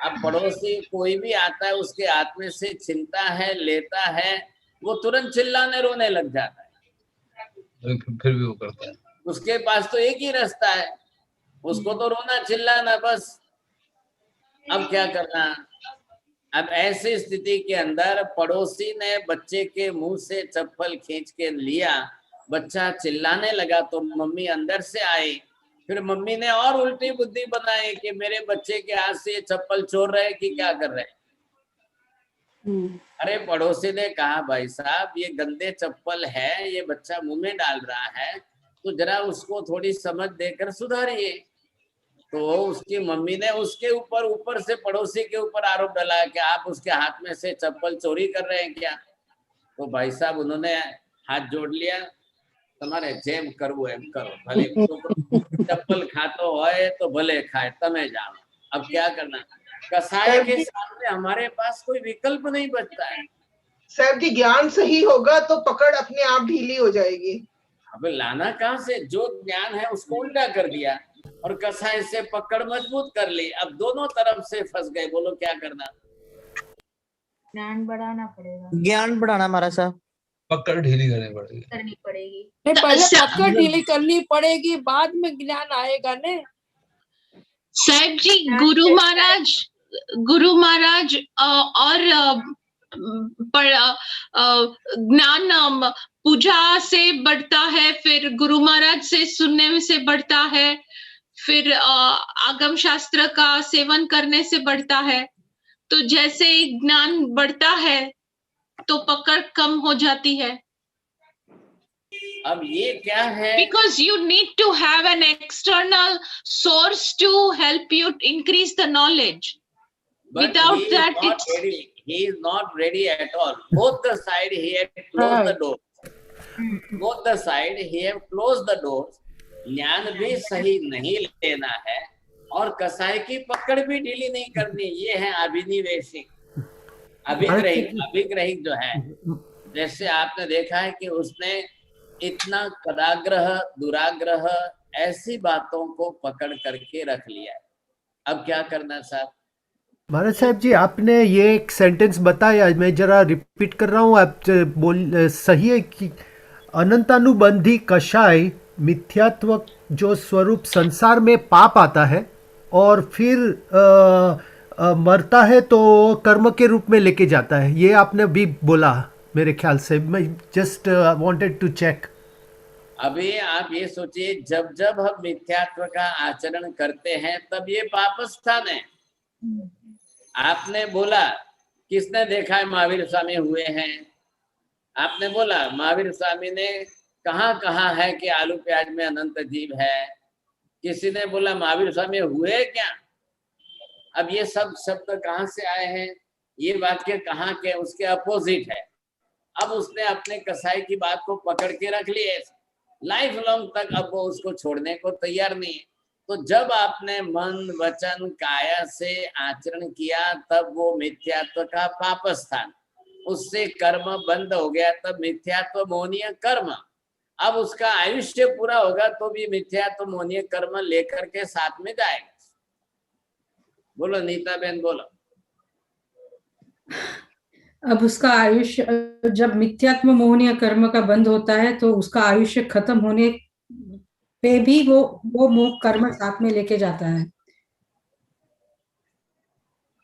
अब पड़ोसी कोई भी आता है उसके हाथ में से छीनता है, लेता है, वो तुरंत चिल्लाने रोने लग जाता है। फिर भी वो करता है। उसके पास तो एक ही रास्ता है, उसको तो रोना चिल्लाना बस। अब क्या करना? अब ऐसी स्थिति के अंदर पड़ोसी ने बच्चे के मुंह से चप्पल खींच के लिया, बच्चा चिल्लाने लगा तो मम्मी अंदर से आई, फिर मम्मी ने और उल्टी बुद्धि बनाई कि मेरे बच्चे के हाथ से ये चप्पल चोर रहे कि क्या कर रहे। अरे पड़ोसी ने कहा भाई साहब ये गंदे चप्पल है, ये बच्चा मुंह में डाल रहा है, तो जरा उसको थोड़ी समझ देकर सुधारिए। तो उसकी मम्मी ने उसके ऊपर से पड़ोसी के ऊपर आरोप डाला कि आप उसके हाथ में से चप्पल चोरी कर रहे हैं क्या? तो भाई साहब उन्होंने हाथ जोड़ लिया, तुम्हारे जेम करवो एम करो, भले चप्पल खातो होए तो भले खाए, तमे जाओ। अब क्या करना? कसाई के सामने हमारे पास कोई विकल्प नहीं बचता है। साहब जी ज्ञान सही होगा तो पकड़ अपने आप ढीली हो जाएगी। अब लाना कहाँ से? जो ज्ञान है उसको उल्टा कर दिया और कसाई से पकड़ मजबूत कर ली। अब दोनों तरफ से फंस गए, बोलो क्या करना? ज्ञान बढ़ाना पड़ेगा। ज्ञान बढ़ाना हमारा साहब। पकड़ ढीली करनी पड़ेगी। नहीं, पहले पकड़ ढीली करनी पड़ेगी, बाद में ज्ञान आएगा ने। साहब जी, गुरु महाराज और ज्ञान पूजा से बढ़ता है, फिर गुरु महाराज से सुनने से बढ़ता है, फिर आगम शास्त्र का सेवन करने से बढ़ता है। तो जैसे ज्ञान बढ़ता है तो पकड़ कम हो जाती है। अब ये क्या है? Because you need to have an external source to help you increase the knowledge. But Without he is that, not it's ready. He is not ready at all. Both the side he have closed the door. Both the side he have closed the doors. ज्ञान भी सही नहीं लेना है और कसाई की पकड़ भी ढीली नहीं करनी। ये है अभिनिवेशिक, अभिग्रहिक जो है। जैसे आपने देखा है कि उसने इतना कदाग्रह दुराग्रह ऐसी बातों को पकड़ करके रख लिया है। अब क्या करना साहब? महाराज साहब जी, आपने ये एक सेंटेंस बताया, मैं जरा रिपीट कर रहा हूँ, आप बोल सही है कि अनंतानुबंधी कषाय मिथ्यात्व जो स्वरूप संसार में पाप आता है और फिर मरता है तो कर्म के रूप में लेके जाता है, ये आपने भी बोला मेरे ख्याल से। मैं जस्ट वांटेड टू चेक। अभी आप ये सोचिए, जब जब हम मिथ्यात्व का आचरण करते हैं तब ये पापस्थान है। आपने बोला, किसने देखा है महावीर स्वामी हुए हैं? आपने बोला महावीर स्वामी ने कहाँ कहा है कि आलू प्याज में अनंत जीव है। किसी ने बोला महावीर स्वामी हुए क्या? अब ये सब शब्द कहाँ से आए हैं? ये वाक्य कहाँ के उसके अपोजिट है। अब उसने अपने कसाई की बात को पकड़ के रख लिया लाइफ लॉन्ग तक, अब वो उसको छोड़ने को तैयार नहीं है। तो जब आपने मन वचन काया से आचरण किया तब वो मिथ्यात्व का पाप स्थान, उससे कर्म बंद हो गया, तब मिथ्यात्व मोहनीय कर्म। अब उसका आयुष्य पूरा होगा तो भी मिथ्यात्व मोहनीय कर्म लेकर के साथ में जाएगा। बोलो नीता बहन बोलो। अब उसका आयुष्य, जब मिथ्यात्व मोहनीय कर्म का बंद होता है तो उसका आयुष्य खत्म होने पे भी वो मोह कर्म साथ में लेके जाता है।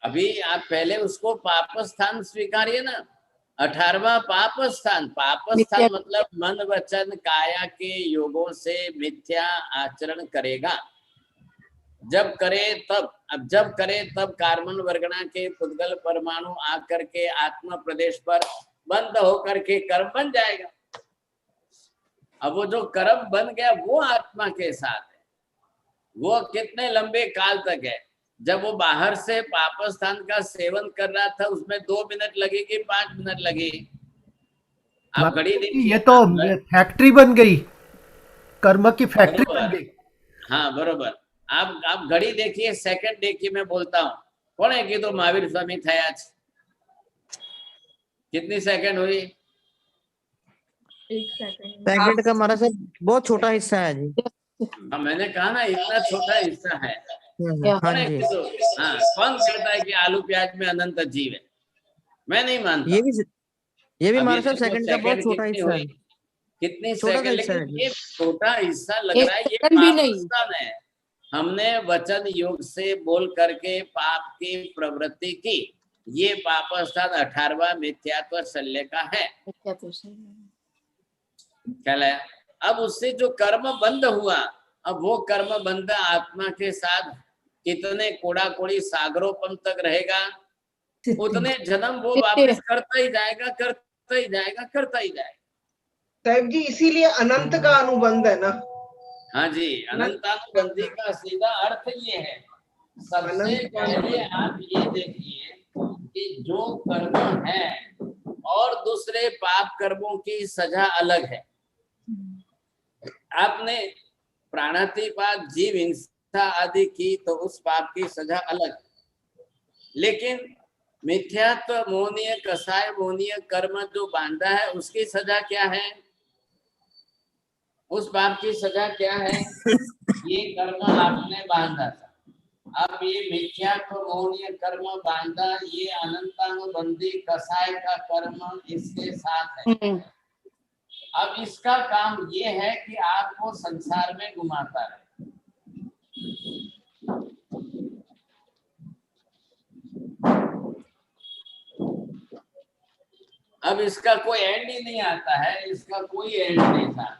अभी आप पहले उसको पाप स्थान स्वीकारिए ना। 18वां पाप स्थान। पाप स्थान मतलब मन वचन काया के योगों से मिथ्या आचरण करेगा। जब करे तब, अब जब करे तब कार्बन वर्गना के पुद्गल परमाणु आकर के आत्मा प्रदेश पर बंद होकर के कर्म बन जाएगा। अब वो जो कर्म बन गया वो आत्मा के साथ है, वो कितने लंबे काल तक है। जब वो बाहर से पाप स्थान का सेवन कर रहा था उसमें 2 मिनट लगेगी 5 मिनट लगेगी। आप घड़ी देखिए, ये तो फैक्ट्री बन गई, कर्म की फैक्ट्री बन गई। हाँ बरोबर। आप घड़ी देखिए, सेकंड देखिए, मैं बोलता हूँ कौन है कि तो महावीर स्वामी थे आज, कितनी सेकंड हुई? 1 सेकंड। सेकंड का हमारा सर बहुत छोटा हिस्सा है जी। हाँ मैंने कहा ना इतना छोटा हिस्सा है। हाँ कौन है जी। कि तो हाँ, कौन कहता है कि आलू प्याज में अनंत जीव है? मैं नहीं मानता। ये भी अब हमारा ये सर देखो सेकंड का बहुत सेकंड छोटा कितनी हिस्सा हुई? है। कितनी छोटा सा सेकंड, हिस्सा है लेकिन जी। ये छोटा हिस्सा लग एक रहा है ये सेकंड भी पाप नहीं। स्थान है। हमने वचन योग से बोल करके पाप की प्रवृत्ति की, ये पाप स्थान 18वां मिथ्यात्व शल्य का है। कहलाया। अब उससे जो कर्म बंद हुआ, अब वो कर्म बंद आत्मा के साथ कितने कोड़ा कोड़ी सागरोपम तक रहेगा, उतने जन्म वो वापस करता ही जाएगा, करता ही जाएगा, करता ही जाएगा। साहब जी इसीलिए अनंत का अनुबंध है ना। हाँ जी, अनंतानुबंधी का सीधा अर्थ ये है। सबसे पहले आप ये देखिए कि जो कर्म है और दूसरे पाप कर्मों की सजा अलग है। आपने प्राणातिपात जीव हिंसा आदि की तो उस पाप की सजा अलग, लेकिन मिथ्यात्व मोहनीय कसाय मोहनीय कर्म जो बांधा है उसकी सजा क्या है? उस पाप की सजा क्या है? ये कर्म आपने बांधा था, अब ये मिथ्यात्व मोहनीय कर्म बांधा, ये अनंतानुबंधी कसाय का कर्म इसके साथ है। अब इसका काम ये है कि आपको संसार में घुमाता रहे। अब इसका कोई एंड ही नहीं आता है, इसका कोई एंड नहीं था।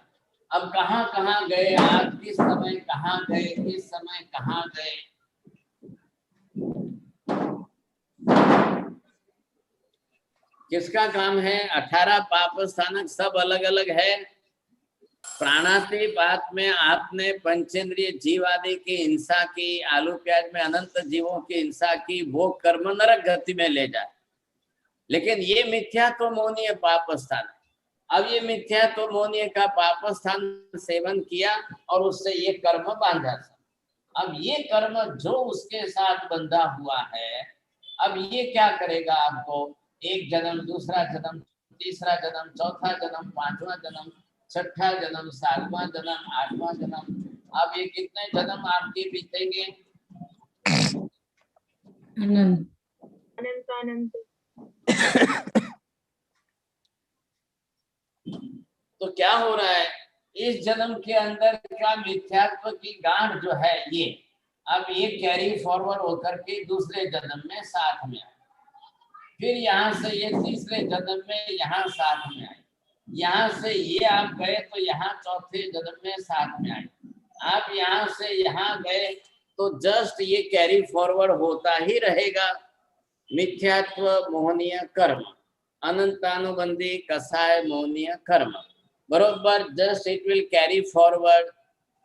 अब कहाँ कहाँ गए आप, किस समय कहाँ गए, किस समय कहाँ गए। किसका काम है? 18 पाप स्थानक सब अलग अलग है। प्राणातिपात में आपने पंचेंद्रिय जीव आदि की हिंसा की, आलू प्याज में अनंत जीवों की हिंसा की, वो कर्म नरक गति में ले जाए। लेकिन ये मिथ्यात्व मोहनीय पाप स्थान है। अब ये मिथ्यात्व मोहनीय का पाप स्थान सेवन किया और उससे ये कर्म बांधा। अब ये कर्म जो उसके साथ बंधा हुआ है, अब ये क्या करेगा आपको? एक जन्म, दूसरा जन्म, तीसरा जन्म, चौथा जन्म, 5वां जन्म, 6ठा जन्म, 7वां जन्म, 8वां जन्म। अब ये कितने जन्म आपके बीतेंगे? अनंत अनंत। तो क्या हो रहा है? इस जन्म के अंदर क्या मिथ्यात्व की गांठ जो है ये, अब ये कैरी फॉरवर्ड होकर के दूसरे जन्म में साथ में आए, फिर यहाँ से ये तीसरे जन्म में यहाँ साथ में आए, यहाँ से ये आप गए तो यहाँ चौथे जन्म में साथ में आए, आप यहाँ से यहाँ गए तो जस्ट ये कैरी फॉरवर्ड होता ही रहेगा। मिथ्यात्व मोहनीय कर्म, अनंतानुबंधी कसाय मोहनीय कर्म, बरोबर just it will carry forward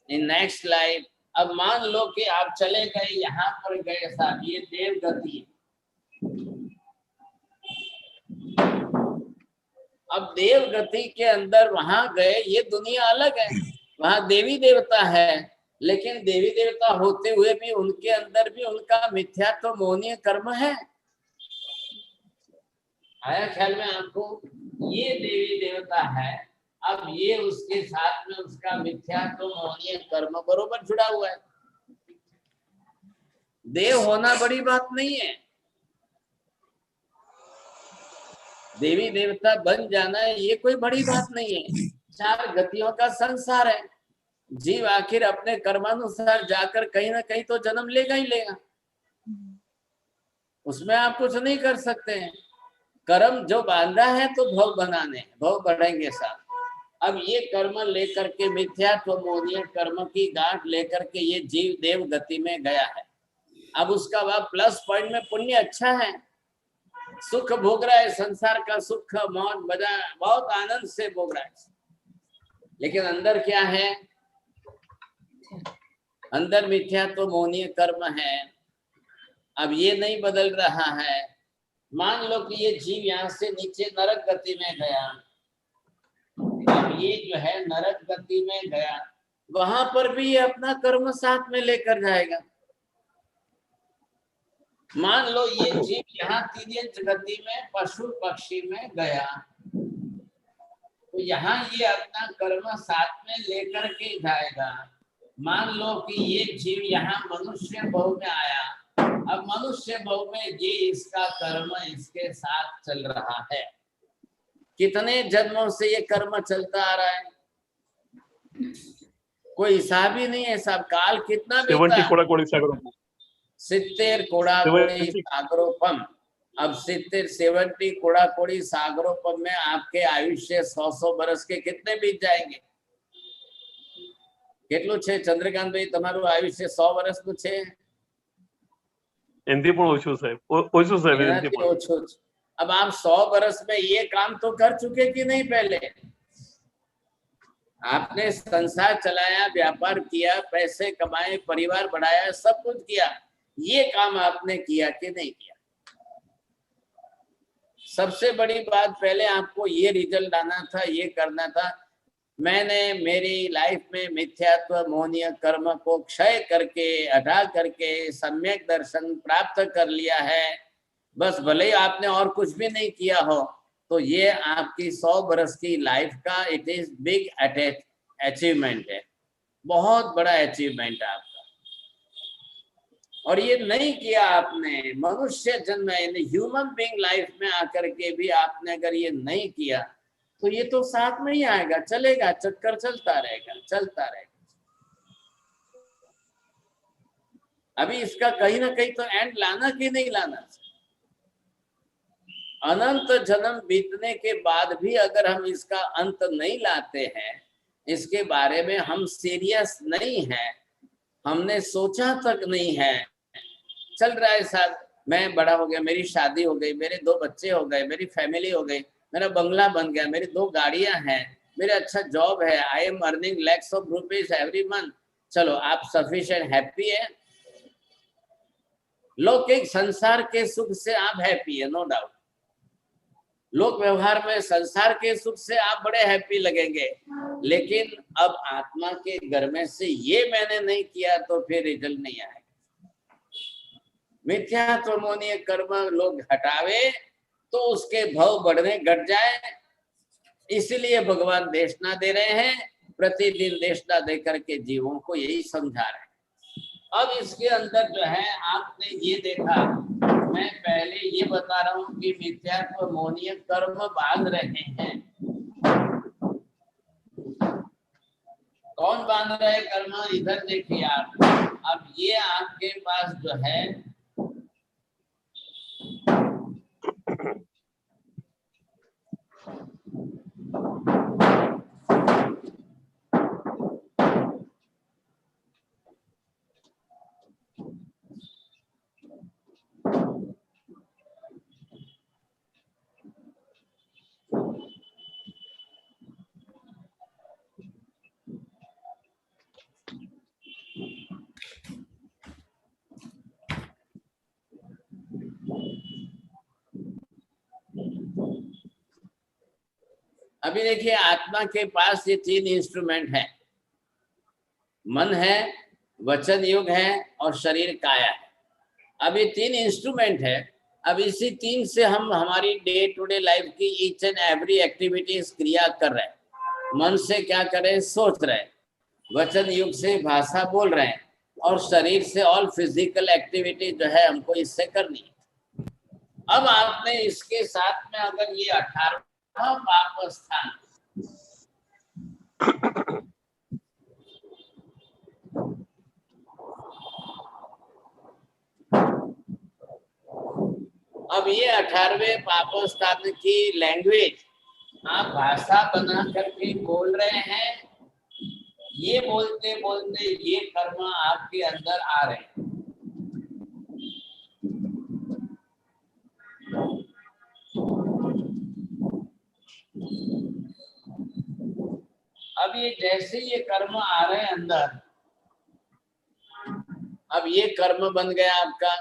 in next life. अब मान लो कि आप चले गए, यहाँ पर गए साहब, ये देव गति है। अब देव गति के अंदर वहां गए, ये दुनिया अलग है, वहां देवी देवता है, लेकिन देवी देवता होते हुए भी उनके अंदर भी उनका मिथ्यात्व मोहनीय कर्म है। आया ख्याल में आपको? ये देवी देवता है, अब ये उसके साथ में उसका मिथ्यात्व मोहनीय कर्म बरोबर जुड़ा हुआ है। देव होना बड़ी बात नहीं है, देवी देवता बन जाना ये कोई बड़ी बात नहीं है। 4 गतियों का संसार है, जीव आखिर अपने कर्मानुसार जाकर कहीं ना कहीं तो जन्म लेगा ही लेगा, उसमें आप कुछ नहीं कर सकते हैं। कर्म जो बांधा है तो भव बनाने, भव बढ़ेंगे साथ। अब ये कर्म लेकर के मिथ्यात्व मोहनीय कर्म की गांठ लेकर के ये जीव देव गति में गया है। अब उसका वह प्लस पॉइंट में पुण्य अच्छा है, सुख भोग रहा है, संसार का सुख मौज मजा बहुत आनंद से भोग रहा है, लेकिन अंदर क्या है? अंदर मिथ्यात्व मोहनीय कर्म है। अब ये नहीं बदल रहा है। मान लो कि ये जीव यहाँ से नीचे नरक गति में गया, अब ये जो है नरक गति में गया, वहां पर भी ये अपना कर्म साथ में लेकर जाएगा। मान लो ये जीव यहाँ तिर्यंच गति में पशु पक्षी में गया, तो यहाँ ये अपना कर्म साथ में लेकर के जाएगा। मान लो कि ये जीव यहाँ मनुष्य भव में आया, अब मनुष्य भव में ये इसका कर्म इसके साथ चल रहा है। कितने जन्मों से ये कर्म चलता आ रहा है, कोई हिसाब ही नहीं है साहब। काल कितना बीता, 70 कोड़ाकोड़ी सागरोपम। अब 70 कोड़ाकोड़ी सागरोपम में आपके आयुष्य 100 बरस के कितने बीत जाएंगे? કેટલું છે ચંદ્રકાંત ભાઈ તમારું આયુષ્ય 100 વર્ષનું છે? એનથી પણ ઓછું સાહેબ, ઓછું સાહેબ, એનથી પણ ઓછું। अब आप 100 बरस में ये काम तो कर चुके कि नहीं? पहले आपने संसार चलाया, व्यापार किया, पैसे कमाए, परिवार बढ़ाया, सब कुछ किया, ये काम आपने किया कि नहीं किया? सबसे बड़ी बात, पहले आपको ये रिजल्ट आना था, ये करना था। मैंने मेरी लाइफ में मिथ्यात्व मोहनीय कर्म को क्षय करके हटा करके सम्यक दर्शन प्राप्त कर लिया है, बस। भले ही आपने और कुछ भी नहीं किया हो, तो ये आपकी 100 बरस की लाइफ का इट इज बिग अचीवमेंट है, बहुत बड़ा अचीवमेंट है आपका। और ये नहीं किया आपने, मनुष्य जन्म ह्यूमन बीइंग लाइफ में आकर के भी आपने अगर ये नहीं किया, तो ये तो साथ में ही आएगा, चलेगा, चक्कर चलता रहेगा, चलता रहेगा। अभी इसका कहीं ना कहीं तो एंड लाना कि नहीं लाना? अनंत जन्म बीतने के बाद भी अगर हम इसका अंत नहीं लाते हैं, इसके बारे में हम सीरियस नहीं हैं, हमने सोचा तक नहीं है, चल रहा है साहब, मैं बड़ा हो गया, मेरी शादी हो गई, मेरे 2 बच्चे हो गए, मेरी फैमिली हो गई, मेरा बंगला बन गया, मेरी 2 गाड़ियां हैं, मेरा अच्छा जॉब है, I am earning lakhs of rupees every month, चलो आप सफिशिएंट हैप्पी है, लौकिक संसार के सुख से आप हैप्पी है, नो डाउट। लोक व्यवहार में संसार के सुख से आप बड़े हैप्पी लगेंगे, लेकिन अब आत्मा के घर में से ये मैंने नहीं किया तो फिर रिजल्ट नहीं आएगा। मिथ्यात्व मोहनीय कर्म लोग हटावे तो उसके भव बढ़ने घट जाए, इसलिए भगवान देशना दे रहे हैं, प्रतिदिन देशना दे करके जीवों को यही समझा रहे हैं। अब इसके अंदर जो है आपने ये देखा, मैं पहले ये बता रहा हूं कि मिथ्यात्व मोहनीय कर्म बांध रहे हैं। कौन बांध रहे हैं कर्म? इधर देखिए आप। अब ये आपके पास जो है अभी देखिए आत्मा के पास ये 3 इंस्ट्रूमेंट है, मन है, वचन युग है और शरीर काया है। अब ये 3 इंस्ट्रूमेंट है। अब इसी 3 से हम हमारी डे टू डे लाइफ की ईच एंड एवरी एक्टिविटीज क्रिया कर रहे हैं। मन से क्या करें, सोच रहे हैं, वचन युग से भाषा बोल रहे हैं और शरीर से ऑल फिजिकल एक्टिविटी जो है हमको इससे करनी है। अब आपने इसके साथ में अगर ये 18वां पाप स्थान अब ये 18वें पाप स्थान की लैंग्वेज आप भाषा बना करके बोल रहे हैं। ये बोलते बोलते ये कर्म आपके अंदर आ रहे हैं। अब ये जैसे ये कर्म आ रहे हैं अंदर, अब ये कर्म बन गया आपका।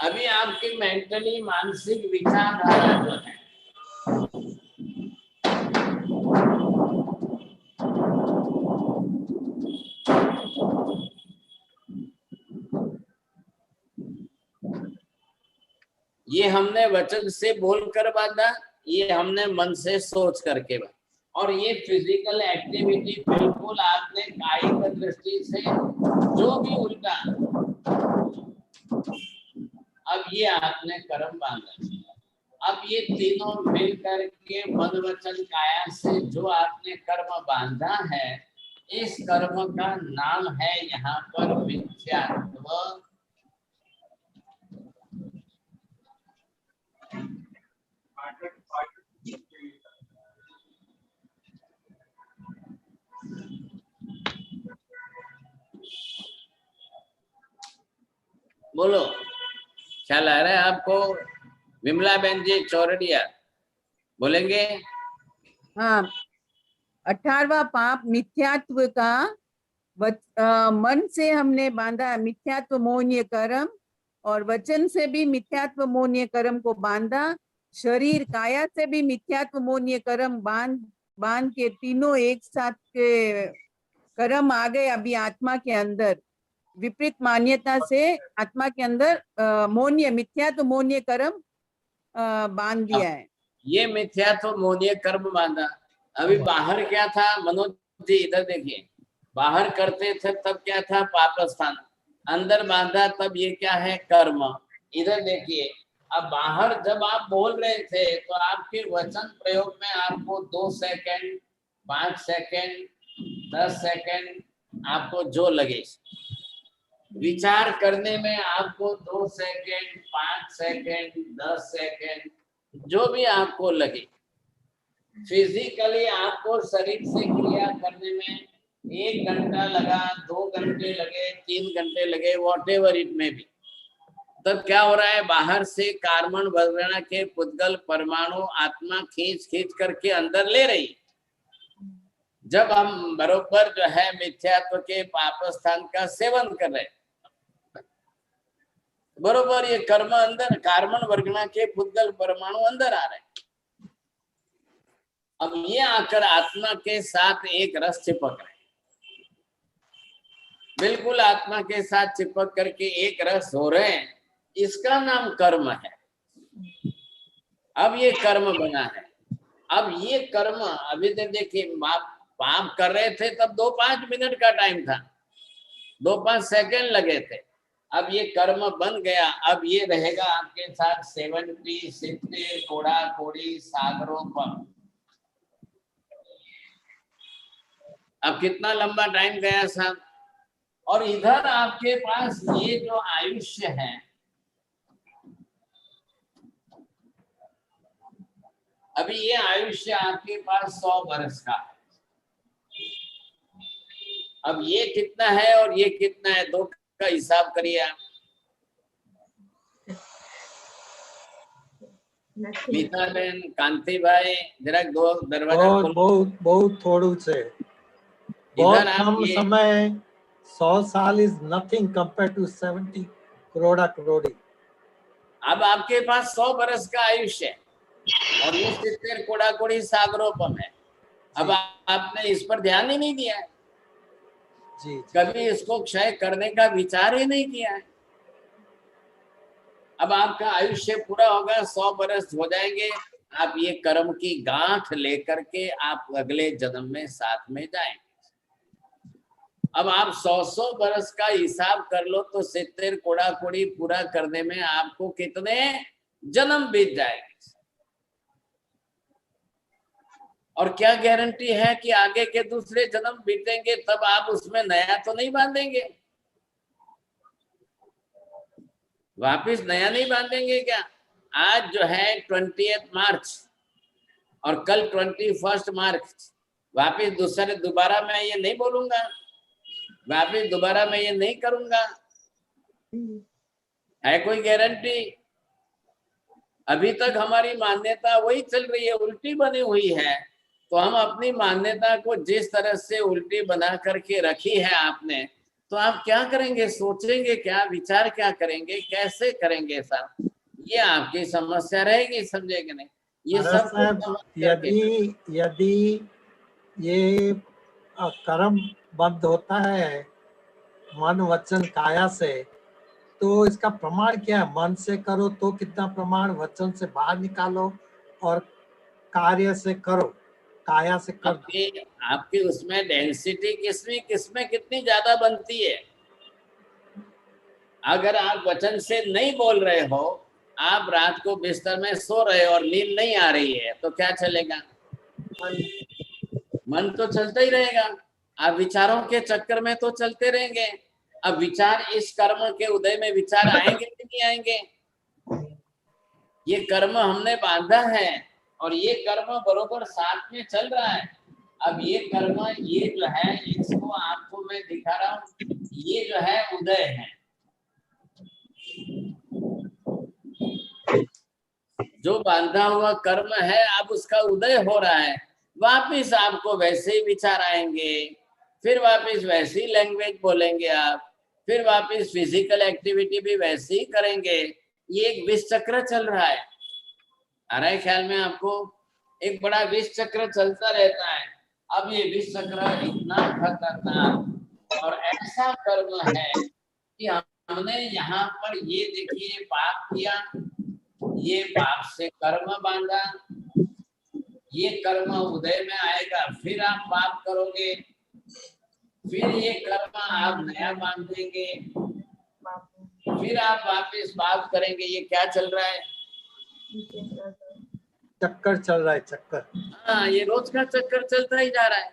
अभी आपकी मेंटली मानसिक विचारधारा जो है ये हमने वचन से बोलकर बांधा, ये हमने मन से सोच करके बांधा। और ये फिजिकल एक्टिविटी बिल्कुल आपने कायिक दृष्टि से जो भी उल्टा, अब ये आपने कर्म बांधा। अब ये तीनों मिल करके मन वचन काया से जो आपने कर्म बांधा है, इस कर्म का नाम है यहाँ पर मिथ्यात्व। बोलो, ख्याल आ रहा है आपको? विमला बहन जी चौरडिया बोलेंगे। हाँ, 18वां पाप मिथ्यात्व का मन से हमने बांधा मिथ्यात्व मोहनीय कर्म, और वचन से भी मिथ्यात्व मोहनीय कर्म को बांधा, शरीर काया से भी मिथ्यात्व मोहनीय कर्म बांध के तीनों एक साथ के कर्म आ गए। अभी आत्मा के अंदर विपरीत मान्यता से आत्मा के अंदर मोहनीय मिथ्यात्व मोहनीय कर्म बांध दिया है। ये मिथ्यात्व मोहनीय कर्म बांधा। अभी बाहर क्या था मनोज जी, इधर देखिए, बाहर करते थे तब क्या था पाप स्थान, अंदर बांधा तब ये क्या है कर्म। इधर देखिए, अब बाहर जब आप बोल रहे थे तो आपके वचन प्रयोग में आपको 2 सेकंड, 5 सेकंड, 10 सेकंड आपको जो लगे, विचार करने में आपको 2 सेकंड, 5 सेकंड, 10 सेकंड जो भी आपको लगे, फिजिकली आपको शरीर से क्रिया करने में 1 घंटा लगा, 2 घंटे लगे, 3 घंटे लगे, व्हाटएवर इट में भी, तब क्या हो रहा है, बाहर से कार्बन वर्णा के पुद्गल परमाणु आत्मा खींच खींच करके अंदर ले रही है। जब हम बरोबर जो है मिथ्यात्व के पाप स्थान का सेवन कर रहे हैं, बरोबर ये कर्म अंदर कार्बन वर्गना के पुद्गल परमाणु अंदर आ रहे हैं। अब ये आकर आत्मा के साथ एक रस चिपक रहे, बिल्कुल आत्मा के साथ चिपक करके एक रस हो रहे हैं, इसका नाम कर्म है। अब ये कर्म बना है। अब ये कर्म अभी तक देखिए पाप कर रहे थे तब 2-5 मिनट का टाइम था, 2-5 सेकंड लगे थे। अब ये कर्म बन गया। अब ये रहेगा आपके साथ 70, 60 कोड़ा कोड़ी सागरों पर। अब कितना लंबा टाइम गया साहब। और इधर आपके पास ये जो आयुष्य है, अभी ये आयुष्य आपके पास 100 वर्ष का है। अब ये कितना है और ये कितना है, दो का हिसाब करिए आप। मीता बहन, कांति भाई, जरा दो दरवाजा बहुत थोड़ू से बहुत कम समय। 100 साल इज नथिंग कंपेयर टू 70 करोड़ा करोड़ी। अब आपके पास 100 बरस का आयुष्य है। और ये सित्तेर कोड़ा कोड़ी सागरोपम है। अब आपने इस पर ध्यान ही नहीं दिया है, कभी इसको क्षय करने का विचार ही नहीं किया है। अब आपका आयुष्य पूरा होगा, 100 बरस हो जाएंगे, आप ये कर्म की गांठ लेकर के आप अगले जन्म में साथ में जाएंगे। अब आप 100 बरस का हिसाब कर लो तो 70 कोड़ा कोड़ी पूरा करने में आपको कितने जन्म बीत जाएंगे। और क्या गारंटी है कि आगे के दूसरे जन्म बीतेंगे तब आप उसमें नया तो नहीं बांधेंगे, वापिस नया नहीं बांधेंगे क्या? आज जो है 20 मार्च और कल 21 मार्च, वापिस दोबारा मैं ये नहीं बोलूंगा, वापिस दोबारा मैं ये नहीं करूंगा, है कोई गारंटी? अभी तक हमारी मान्यता वही चल रही है, उल्टी बनी हुई है। तो हम अपनी मान्यता को जिस तरह से उल्टी बना करके रखी है आपने, तो आप क्या करेंगे, सोचेंगे क्या, विचार क्या करेंगे, कैसे करेंगे साहब? ये आपकी समस्या रहेगी, समझेंगे नहीं ये सब। यदि ये कर्म बंद होता है मन वचन काया से, तो इसका प्रमाण क्या है? मन से करो तो कितना प्रमाण, वचन से बाहर निकालो और कार्य से करो, काया से कर। आपकी उसमें डेंसिटी किसमें कितनी ज्यादा बनती है? अगर आप वचन से नहीं बोल रहे हो, आप रात को बिस्तर में सो रहे हो और नींद नहीं आ रही है, तो क्या चलेगा? मन तो चलता ही रहेगा, आप विचारों के चक्कर में तो चलते रहेंगे। अब विचार, इस कर्म के उदय में विचार आएंगे कि नहीं आएंगे? ये कर्म हमने बांधा है और ये कर्म बरोबर साथ में चल रहा है। अब ये कर्म, ये जो है, इसको आपको मैं दिखा रहा हूँ, ये जो है उदय है, जो बांधा हुआ कर्म है, अब उसका उदय हो रहा है। वापिस आपको वैसे ही विचार आएंगे, फिर वापिस वैसी लैंग्वेज बोलेंगे आप, फिर वापिस फिजिकल एक्टिविटी भी वैसे ही करेंगे। ये एक विष चक्र चल रहा है, आ रहा है ख्याल में आपको? एक बड़ा विष चक्र चलता रहता है। अब ये विष चक्र इतना खतरनाक और ऐसा कर्म है कि हमने यहाँ पर ये देखिए पाप किया, ये पाप से कर्म बांधा, ये कर्म उदय में आएगा, फिर आप पाप करोगे, फिर ये कर्म आप नया बांधेंगे, फिर आप वापस पाप करेंगे। ये क्या चल रहा है? चक्कर चल रहा है, चक्कर। हाँ, ये रोज का चक्कर चलता ही जा रहा है।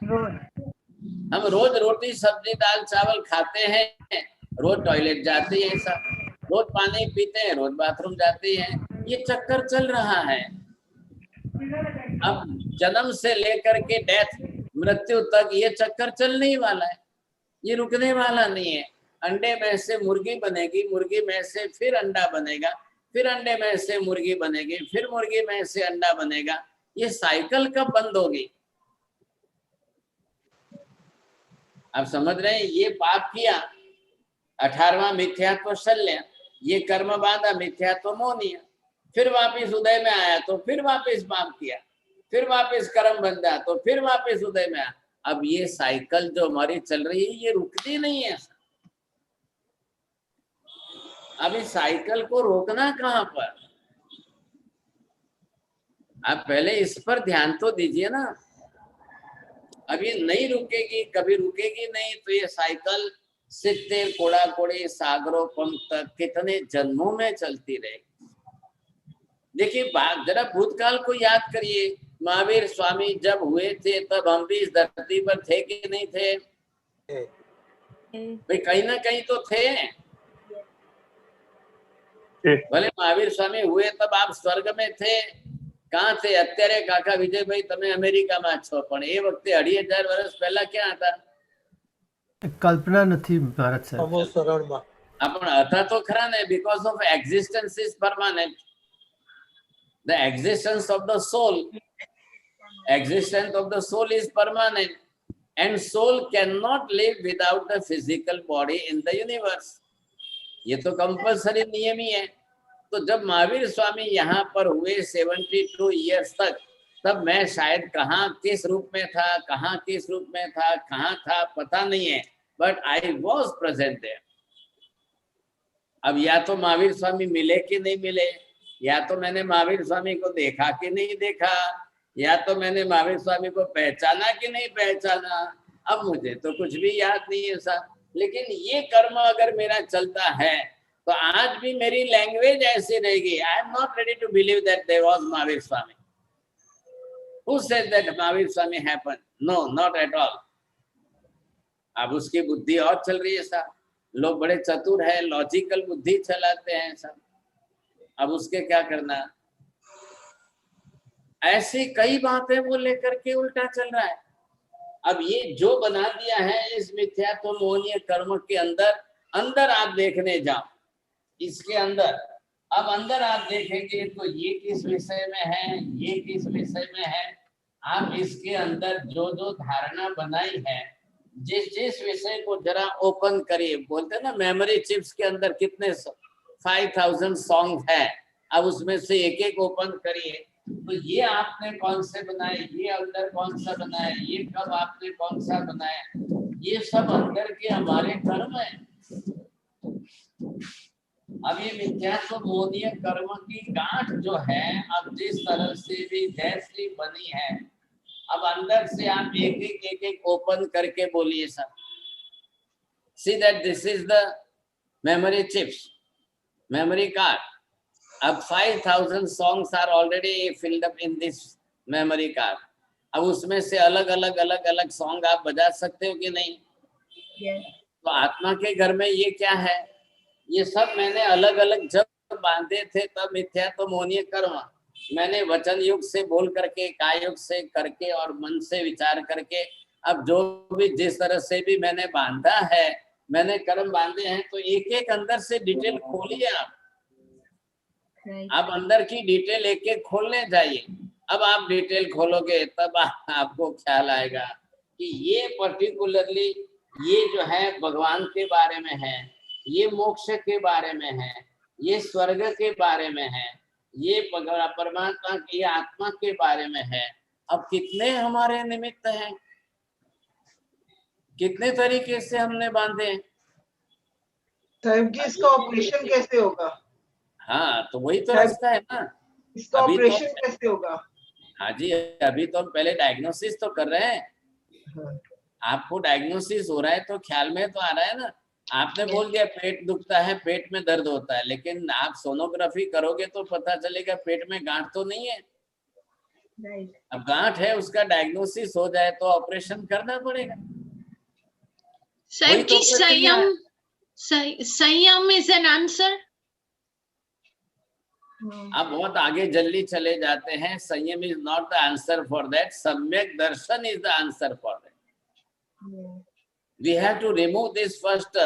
हम रोज रोटी सब्जी दाल चावल खाते हैं, रोज टॉयलेट जाते हैं, सब रोज पानी पीते हैं, रोज बाथरूम जाते हैं, ये चक्कर चल रहा है। अब जन्म से लेकर के डेथ, मृत्यु तक ये चक्कर चलने ही वाला है, ये रुकने वाला नहीं है। अंडे में से मुर्गी बनेगी, मुर्गी में से फिर अंडा बनेगा, फिर अंडे में से मुर्गी बनेगी, फिर मुर्गी में से अंडा बनेगा। ये साइकिल कब बंद होगी? आप समझ रहे हैं? ये पाप किया, 18वां मिथ्यात्व शल्य, ये कर्म बांधा मिथ्यात्व मोनिया, फिर वापिस उदय में आया तो फिर वापिस पाप किया, फिर वापिस कर्म बंधा तो फिर वापिस उदय में आया। अब ये साइकिल जो हमारी चल रही है, ये रुकती नहीं है। अब इस साइकिल को रोकना कहाँ पर? आप पहले इस पर ध्यान तो दीजिए ना। अब ये नहीं रुकेगी, कभी रुकेगी नहीं, तो ये साइकिल सित्तेर कोड़ा कोड़ी सागरोपम तक कितने जन्मों में चलती रहेगी। देखिए, जरा भूतकाल को याद करिए। महावीर स्वामी जब हुए थे तब हम भी इस धरती पर थे कि नहीं थे? भाई कहीं ना कहीं तो थे। भले महावीर स्वामी हुए तब आप स्वर्ग में थे, कहाँ थे? અત્યારે કાકા વિજયભાઈ તમે અમેરિકામાં છો, પણ એ વખતે 2,500 વર્ષ પહેલા ક્યાં હતા? કલ્પના નથી ભારત સાહેબ. પણ હતા તો ખરા ને, because of existence is permanent. The existence of the soul is permanent, and soul cannot live without the physical body in the universe. ये तो कंपल्सरी नियम ही है। तो जब महावीर स्वामी यहाँ पर हुए 72 ईयर्स तक, तब मैं शायद कहाँ किस रूप में था, कहाँ किस रूप में था, कहाँ था पता नहीं है, but I was present there. अब या तो महावीर स्वामी मिले कि नहीं मिले, या तो मैंने महावीर स्वामी को देखा कि नहीं देखा, या तो मैंने महावीर स्वामी को पहचाना कि नहीं पहचाना, अब मुझे तो कुछ भी याद नहीं है सर। लेकिन ये कर्म अगर मेरा चलता है तो आज भी मेरी लैंग्वेज ऐसी रहेगी। I am not ready to believe that there was Mahavir Swami. Who said that Mahavir Swami happened? No, not at all. अब उसकी बुद्धि और चल रही है सर। लोग बड़े चतुर है, लॉजिकल बुद्धि चलाते हैं सब। अब उसके क्या करना? ऐसी कई बातें वो लेकर के उल्टा चल रहा है। अब ये जो बना दिया है इस मिथ्यात्व मोहनीय कर्म के अंदर आप देखने जाओ, इसके अंदर अब अंदर आप देखेंगे तो ये किस विषय में है, ये किस विषय में है। आप इसके अंदर जो जो धारणा बनाई है, जिस विषय को जरा ओपन करिए। बोलते हैं ना मेमोरी चिप्स के अंदर कितने 5000 सॉन्ग है, अब उसमें से एक एक ओपन करिए तो ये आपने कौन से बनाए, ये अंदर कौन सा बनाया, ये कब आपने कौन सा बनाया, ये सब अंदर के हमारे कर्म है। अब ये मिथ्यात्व मोहनीय कर्म की गांठ जो है, अब जिस तरह से भी जैसी बनी है, अब अंदर से आप एक एक ओपन करके बोलिए sir. See that this is the memory chips, memory card. अब 5000 songs are already filled up in this memory card. अब उसमें से अलग अलग सॉन्ग आप बजा सकते हो कि नहीं? तो आत्मा के घर में ये क्या है? ये सब मैंने अलग अलग जब बांधे थे तब मिथ्यात्व मोहनीय कर्म मैंने वचन युग से बोल करके, काय युग से करके और मन से विचार करके, अब जो भी जिस तरह से भी मैंने बांधा है, मैंने कर्म बांधे हैं, तो एक एक अंदर से डिटेल खोलिए आप। अब अंदर की डिटेल एक एक खोलने जाइए। अब आप डिटेल खोलोगे तब आपको ख्याल आएगा कि ये पर्टिकुलरली ये जो है भगवान के बारे में है, ये मोक्ष के बारे में है, ये स्वर्ग के बारे में है, ये परमात्मा की आत्मा के बारे में है। अब कितने हमारे निमित्त हैं, कितने तरीके से हमने बांधे। साहब जी इसका ऑपरेशन कैसे होगा? हाँ तो वही तो रास्ता है ना। इसका ऑपरेशन कैसे होगा? हाँ जी, अभी तो हम पहले डायग्नोसिस तो कर रहे हैं। आपको डायग्नोसिस हो रहा है तो ख्याल में तो आ रहा है ना। आपने बोल दिया पेट दुखता है, पेट में दर्द होता है, लेकिन आप सोनोग्राफी करोगे तो पता चलेगा पेट में गांठ तो नहीं है। अब गांठ है, उसका डायग्नोसिस हो जाए तो ऑपरेशन करना पड़ेगा। सर जी संयम इज एन आंसर। अब बहुत आगे जल्दी चले जाते हैं। Samyam is not the answer for that, samyak darshan is the answer for that. We have to remove this first,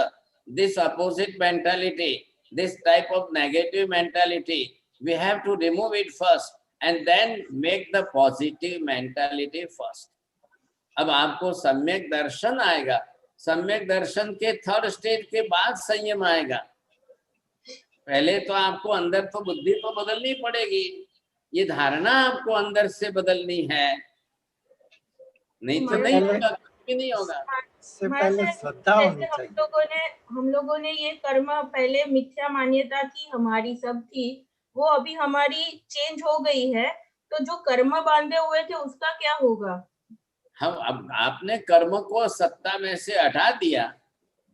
this opposite mentality, this type of negative mentality. We have to remove it first and then make the positive mentality first. अब आपको सम्यक दर्शन आएगा। सम्यक दर्शन के third stage के बाद संयम आएगा। पहले तो आपको अंदर तो बुद्धि तो बदलनी पड़ेगी, ये धारणा आपको अंदर से बदलनी है, नहीं तो नहीं होगा, कुछ भी नहीं होगा। से पहले श्रद्धा होनी चाहिए। हम लोगों ने ये कर्म पहले मिथ्या मान्यता थी हमारी, सब थी, वो अभी हमारी चेंज हो गई है, तो जो कर्म बांधे हुए थे उसका क्या होगा? हम अब आपने कर्म को सत्ता में से हटा दिया।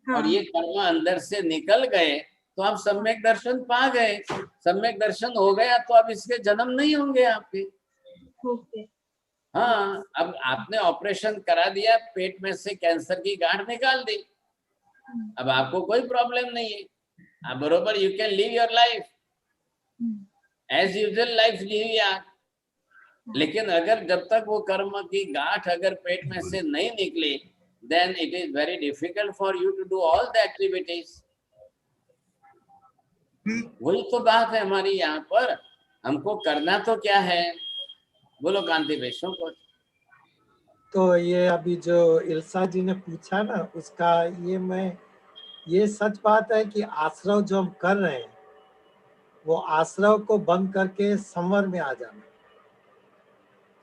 हाँ। और ये कर्म अंदर से निकल गए तो आप सम्यक दर्शन पा गए। सम्यक दर्शन हो गया तो अब इसके जन्म नहीं होंगे आपके। ओके। हाँ, अब आपने ऑपरेशन करा दिया, पेट में से कैंसर की गांठ निकाल दी, अब आपको कोई प्रॉब्लम नहीं है, आप बरोबर you can live your life as usual life live यार। लेकिन अगर जब तक वो कर्म की गांठ अगर पेट में से नहीं निकली, then it is very difficult for you to do all the activities. वही तो बात है हमारी यहाँ पर। हमको करना तो क्या है, बोलो कांति वैष्णव को। तो ये अभी जो इल्सा जी ने पूछा ना, उसका ये सच बात है कि आश्रव जो हम कर रहे हैं वो आश्रव को बंद करके संवर में आ जाना।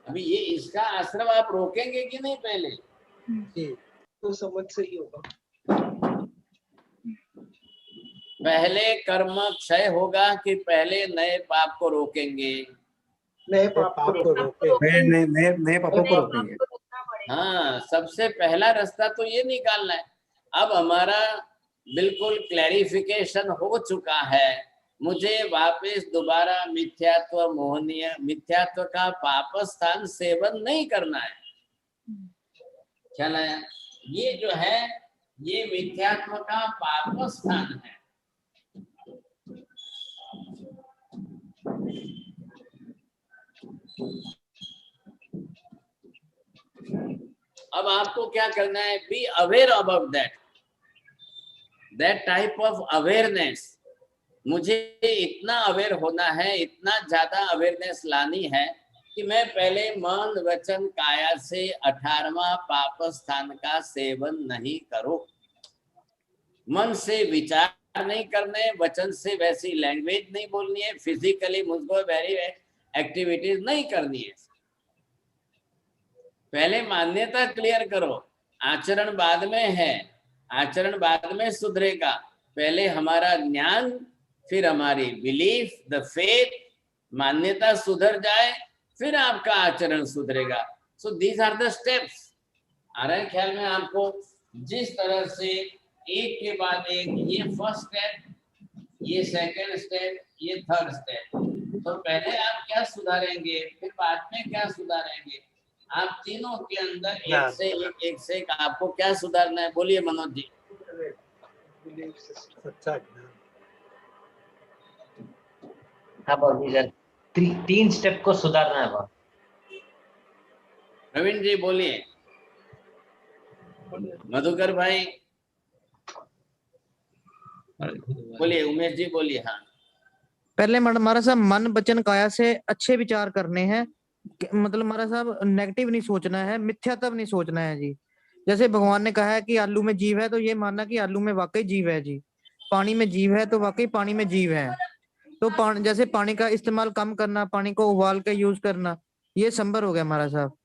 अभी ये इसका आश्रम आप रोकेंगे कि नहीं पहले? जी, तो समझ सही होगा। पहले कर्म क्षय होगा कि पहले नए पाप को रोकेंगे? नए पाप को रोकेंगे। नए पापों को रोकेंगे। हाँ, सबसे पहला रास्ता तो ये निकालना है। अब हमारा बिल्कुल क्लैरिफिकेशन हो चुका है, मुझे वापस दोबारा मिथ्यात्व मोहनीय मिथ्यात्व का पाप स्थान सेवन नहीं करना है। ख्याल आया? ये जो है ये मिथ्यात्व का पाप स्थान है। अब आपको क्या करना है? Be aware about that type of awareness. मुझे इतना अवेयर होना है, इतना ज्यादा अवेयरनेस लानी है कि मैं पहले मन वचन काया से 18वां पाप स्थान का सेवन नहीं करूं। मन से विचार नहीं करने, वचन से वैसी लैंग्वेज नहीं बोलनी है, फिजिकली मुझको वेरी एक्टिविटीज नहीं करनी है। पहले मान्यता क्लियर करो, आचरण बाद में है, आचरण बाद में सुधरेगा। पहले हमारा ज्ञान, फिर हमारी बिलीफ, द फेथ, मान्यता सुधर जाए, फिर आपका आचरण सुधरेगा। So these are the steps. आ रहा है ख्याल में आपको? जिस तरह से एक के बाद एक, ये फर्स्ट स्टेप, ये सेकंड स्टेप, ये थर्ड स्टेप। तो पहले आप क्या सुधारेंगे, फिर बाद में क्या सुधारेंगे? आप तीनों के अंदर एक से एक आपको क्या सुधारना है? बोलिए मनोज जी। तीन स्टेप को सुधारना है। प्रवीण जी बोलिए। मधुकर भाई बोलिए। उमेश जी बोलिए। हाँ, पहले हमारा साहब मन वचन काया से अच्छे विचार करने हैं, मतलब हमारा साहब नेगेटिव नहीं सोचना है, मिथ्यात्व नहीं सोचना है जी। जैसे भगवान ने कहा है कि आलू में जीव है, तो ये मानना कि आलू में वाकई जीव है जी। पानी में जीव है तो वाकई पानी में जीव है। तो जैसे पानी का इस्तेमाल कम करना, पानी को उबाल के यूज करना, ये संभव हो गया हमारा साहब।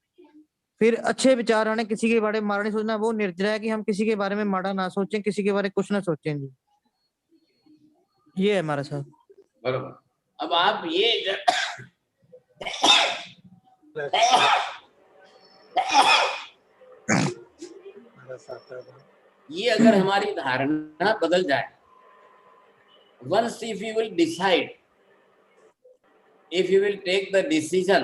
फिर अच्छे विचार आने, किसी के बारे में माड़ा नहीं सोचना। वो निर्जरा है कि हम किसी के बारे में माड़ा ना सोचें, किसी के बारे में कुछ ना सोचें जी। ये है हमारा साहब। बरोबर। अब आप ये अगर हमारी धारणा बदल जाए, once if you will decide, if you will take the decision,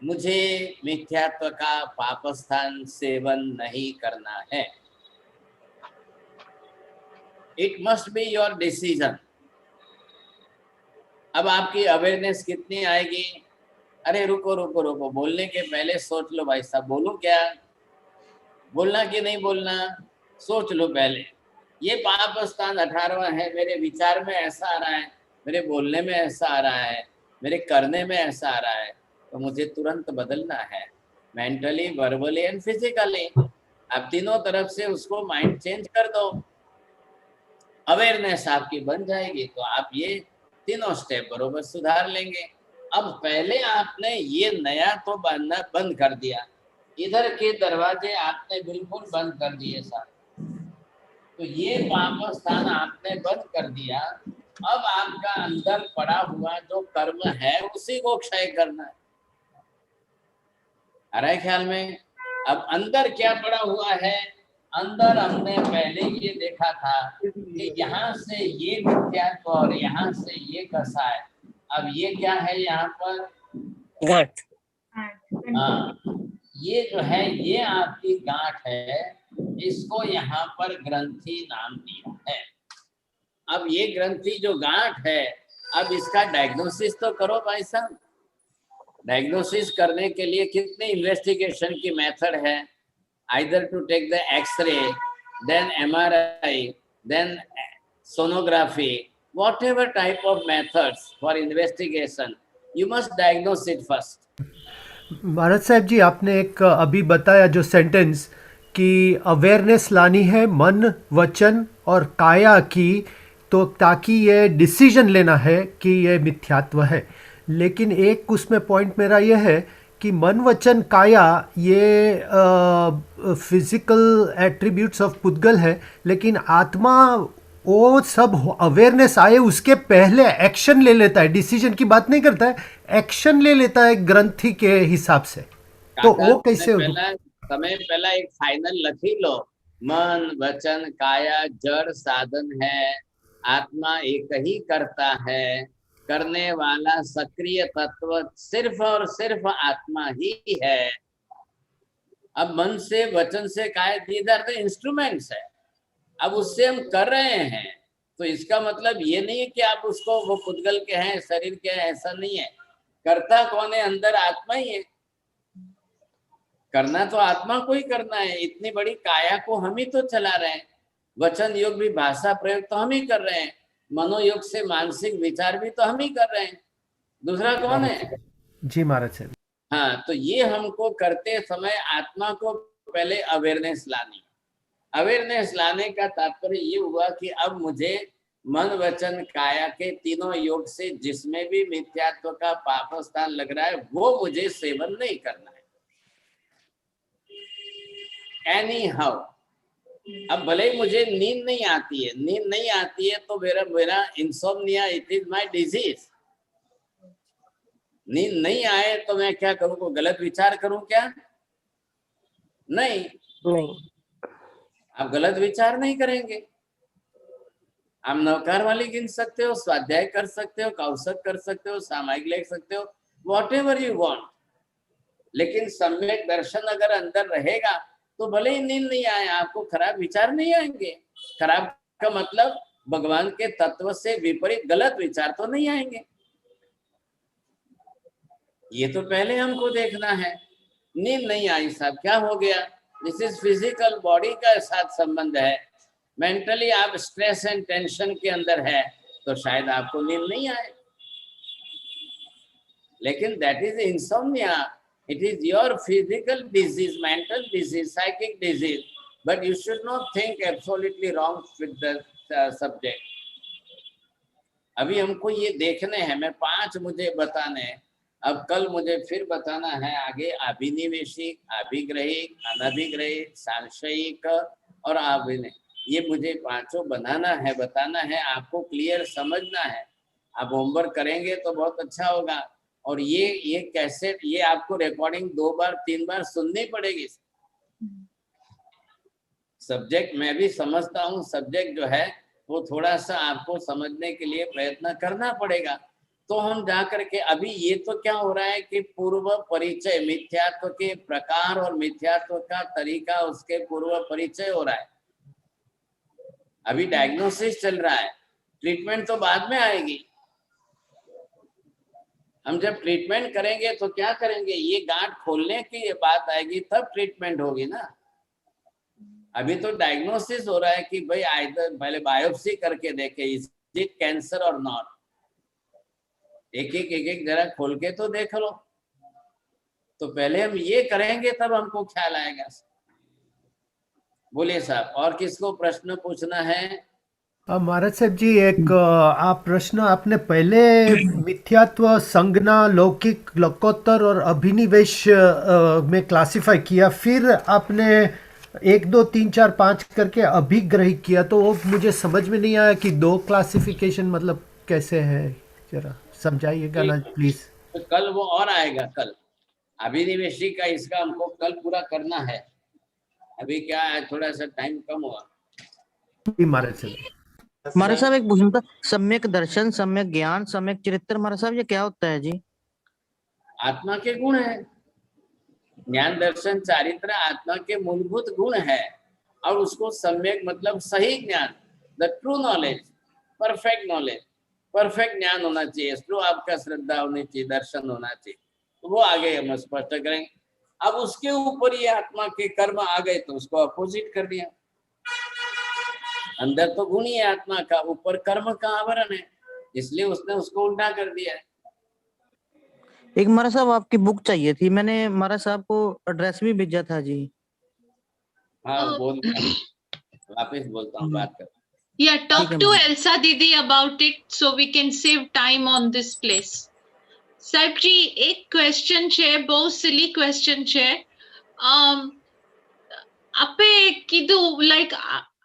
मुझे मिथ्यात्व का पाप स्थान सेवन नहीं करना है, it must be your decision। अब आपकी अवेयरनेस कितनी आएगी? अरे रुको रुको रुको, बोलने के पहले सोच लो भाई साहब, बोलूं क्या, बोलना कि नहीं बोलना, सोच लो पहले। ये पाप स्थान 18वां है, मेरे विचार में ऐसा आ रहा है, मेरे बोलने में ऐसा आ रहा है, मेरे करने में ऐसा आ रहा है, तो मुझे तुरंत बदलना है, मेंटली, वर्बली एंड फिजिकली। आप तीनों तरफ से उसको माइंड चेंज कर दो, अवेयरनेस आपकी बन जाएगी, तो आप ये तीनों स्टेप बरोबर सुधार लेंगे। अब पहले आपने ये नया तो बांधना बंद कर दिया, इधर के दरवाजे आपने बिल्कुल बंद कर दिए साहब, तो ये पाप स्थान आपने बंद कर दिया। अब आपका अंदर पड़ा हुआ जो कर्म है उसी को क्षय करना है। आ रहा है ख्याल में? अब अंदर क्या पड़ा हुआ है? अंदर हमने पहले ये देखा था कि यहाँ से ये मिथ्यात्व और यहाँ से ये कसा है। अब ये क्या है यहाँ पर? गांठ। हाँ, ये जो है ये आपकी गांठ है, इसको यहाँ पर ग्रंथि नाम दिया है। अब ये ग्रंथि जो गांठ है, अब इसका डायग्नोसिस तो करो भाई साहब। डायग्नोसिस करने के लिए कितने इन्वेस्टिगेशन की मेथड है? either to take the X-ray, then MRI, then sonography, whatever type of methods for investigation, you must diagnose it first. महाराज साहब जी, आपने एक अभी बताया जो सेंटेंस कि अवेयरनेस लानी है मन वचन और काया की, तो ताकि ये डिसीजन लेना है कि ये मिथ्यात्व है। लेकिन एक उसमें पॉइंट मेरा ये है कि मन वचन काया ये फिजिकल एट्रीब्यूट्स ऑफ पुद्गल है, लेकिन आत्मा वो सब अवेयरनेस आए उसके पहले एक्शन ले लेता है, डिसीजन की बात नहीं करता है, एक्शन ले लेता है ग्रंथि के हिसाब से। तो वो कैसे समय पहला एक फाइनल लखी लो, मन वचन काया जड़ साधन है, आत्मा एक ही करता है, करने वाला सक्रिय तत्व सिर्फ और सिर्फ आत्मा ही है। अब मन से वचन से काया दीज आर द इंस्ट्रूमेंट्स है, अब उससे हम कर रहे हैं, तो इसका मतलब ये नहीं है कि आप उसको वो पुद्गल के हैं शरीर के हैं, ऐसा नहीं है। करता कौन है? अंदर आत्मा ही है। करना तो आत्मा को ही करना है। इतनी बड़ी काया को हम ही तो चला रहे हैं, वचन योग भी भाषा प्रयोग तो हम ही कर रहे हैं, मनोयोग से मानसिक विचार भी तो हम ही कर रहे हैं, दूसरा कौन है? जी महाराज साहब। हाँ, तो ये हमको करते समय आत्मा को पहले अवेयरनेस लानी। अवेयरनेस लाने का तात्पर्य ये हुआ कि अब मुझे मन वचन काया के तीनों योग से जिसमें भी मिथ्यात्व का पाप स्थान लग रहा है वो मुझे सेवन नहीं करना है एनी हाउ। अब भले ही मुझे नींद नहीं आती है, नींद नहीं आती है तो मेरा insomnia, it is my disease. नींद नहीं आए तो मैं क्या करूं? को गलत विचार करूं क्या? नहीं, आप गलत विचार नहीं करेंगे। आप नवकार वाली गिन सकते हो, स्वाध्याय कर सकते हो, कौशक कर सकते हो, सामायिक लिख सकते हो, व्हाटएवर यू वांट, लेकिन सम्यक दर्शन अगर अंदर रहेगा तो भले ही नींद नहीं आए, आपको खराब विचार नहीं आएंगे। खराब का मतलब भगवान के तत्व से विपरीत गलत विचार तो नहीं आएंगे। ये तो पहले हमको देखना है। नींद नहीं आई साहब, क्या हो गया? दिस इज फिजिकल बॉडी का साथ संबंध है। मेंटली आप स्ट्रेस एंड टेंशन के अंदर है तो शायद आपको नींद नहीं आए, लेकिन that is insomnia. It is your physical disease, mental disease, psychic disease, but you should not think absolutely wrong with the subject. अभी हमको ये देखने हैं, मैं 5 मुझे बताने हैं, अब कल मुझे फिर बताना है आगे अभिनिवेशिक, अभिग्रहिक, अनभिग्रहिक, सांशयिक और अभिनय। ये मुझे 5 बताना है, आपको क्लियर समझना है। आप होमवर्क करेंगे तो बहुत अच्छा होगा। और ये कैसेट, ये आपको रिकॉर्डिंग 2 बार 3 बार सुननी पड़ेगी। सब्जेक्ट मैं भी समझता हूँ, सब्जेक्ट जो है वो थोड़ा सा आपको समझने के लिए प्रयत्न करना पड़ेगा। तो हम जा करके अभी ये तो क्या हो रहा है कि पूर्व परिचय, मिथ्यात्व के प्रकार और मिथ्यात्व का तरीका, उसके पूर्व परिचय हो रहा है। अभी डायग्नोसिस चल रहा है, ट्रीटमेंट तो बाद में आएगी। हम जब ट्रीटमेंट करेंगे तो क्या करेंगे? ये गांठ खोलने की बात आएगी तब ट्रीटमेंट होगी ना। अभी तो डायग्नोसिस हो रहा है कि भाई आइदर पहले बायोप्सी करके देखे, इज इट कैंसर और नॉट। एक एक जरा खोल के तो देख लो। तो पहले हम ये करेंगे तब हमको ख्याल आएगा। बोलिए साहब, और किसको प्रश्न पूछना है? महाराज साहब जी, एक आप प्रश्न आपने पहले मिथ्यात्व, संज्ञा, लौकिक, लोकोत्तर और अभिनिवेश में क्लासिफाई किया, फिर आपने 1 2 3 4 5 करके अभिग्रहित किया। तो वो मुझे समझ में नहीं आया कि 2 क्लासिफिकेशन मतलब कैसे है, जरा समझाइएगा ना प्लीज। तो कल वो और आएगा, कल अभिनिवेशी का इसका हमको कल पूरा करना है। अभी क्या है, थोड़ा सा टाइम कम हुआ। महाराज साहब एक पूछना था, सम्यक दर्शन, सम्यक ज्ञान, सम्यक चरित्र, महाराज साहब ये क्या होता है जी? आत्मा के गुण है। ज्ञान दर्शन चारित्र आत्मा के मूलभूत गुण है, और उसको सम्यक मतलब सही ज्ञान, the true knowledge, perfect knowledge, perfect ज्ञान होना चाहिए। ट्रू आपका श्रद्धा होनी चाहिए, दर्शन होना चाहिए। तो वो आगे हम स्पष्ट करेंगे। अब उसके ऊपर ये आत्मा के कर्म आ गए तो उसको अपोजिट कर दिया। अंदर तो गुण ही है आत्मा का, ऊपर कर्म का आवरण है, इसलिए उसने उसको उल्टा कर दिया है। एक महाराज साहब आपकी बुक चाहिए थी, मैंने महाराज साहब को एड्रेस भी भेजा था जी। हाँ बोल, वापिस बोलता हूँ, बात कर। Yeah, talk ठीक है to ma'am. Elsa Didi about it so we can save time on this place. સાહેબ જી એક ક્વેશ્ચન છે, બહુ સિલી ક્વેશ્ચન છે. આપે કીધું like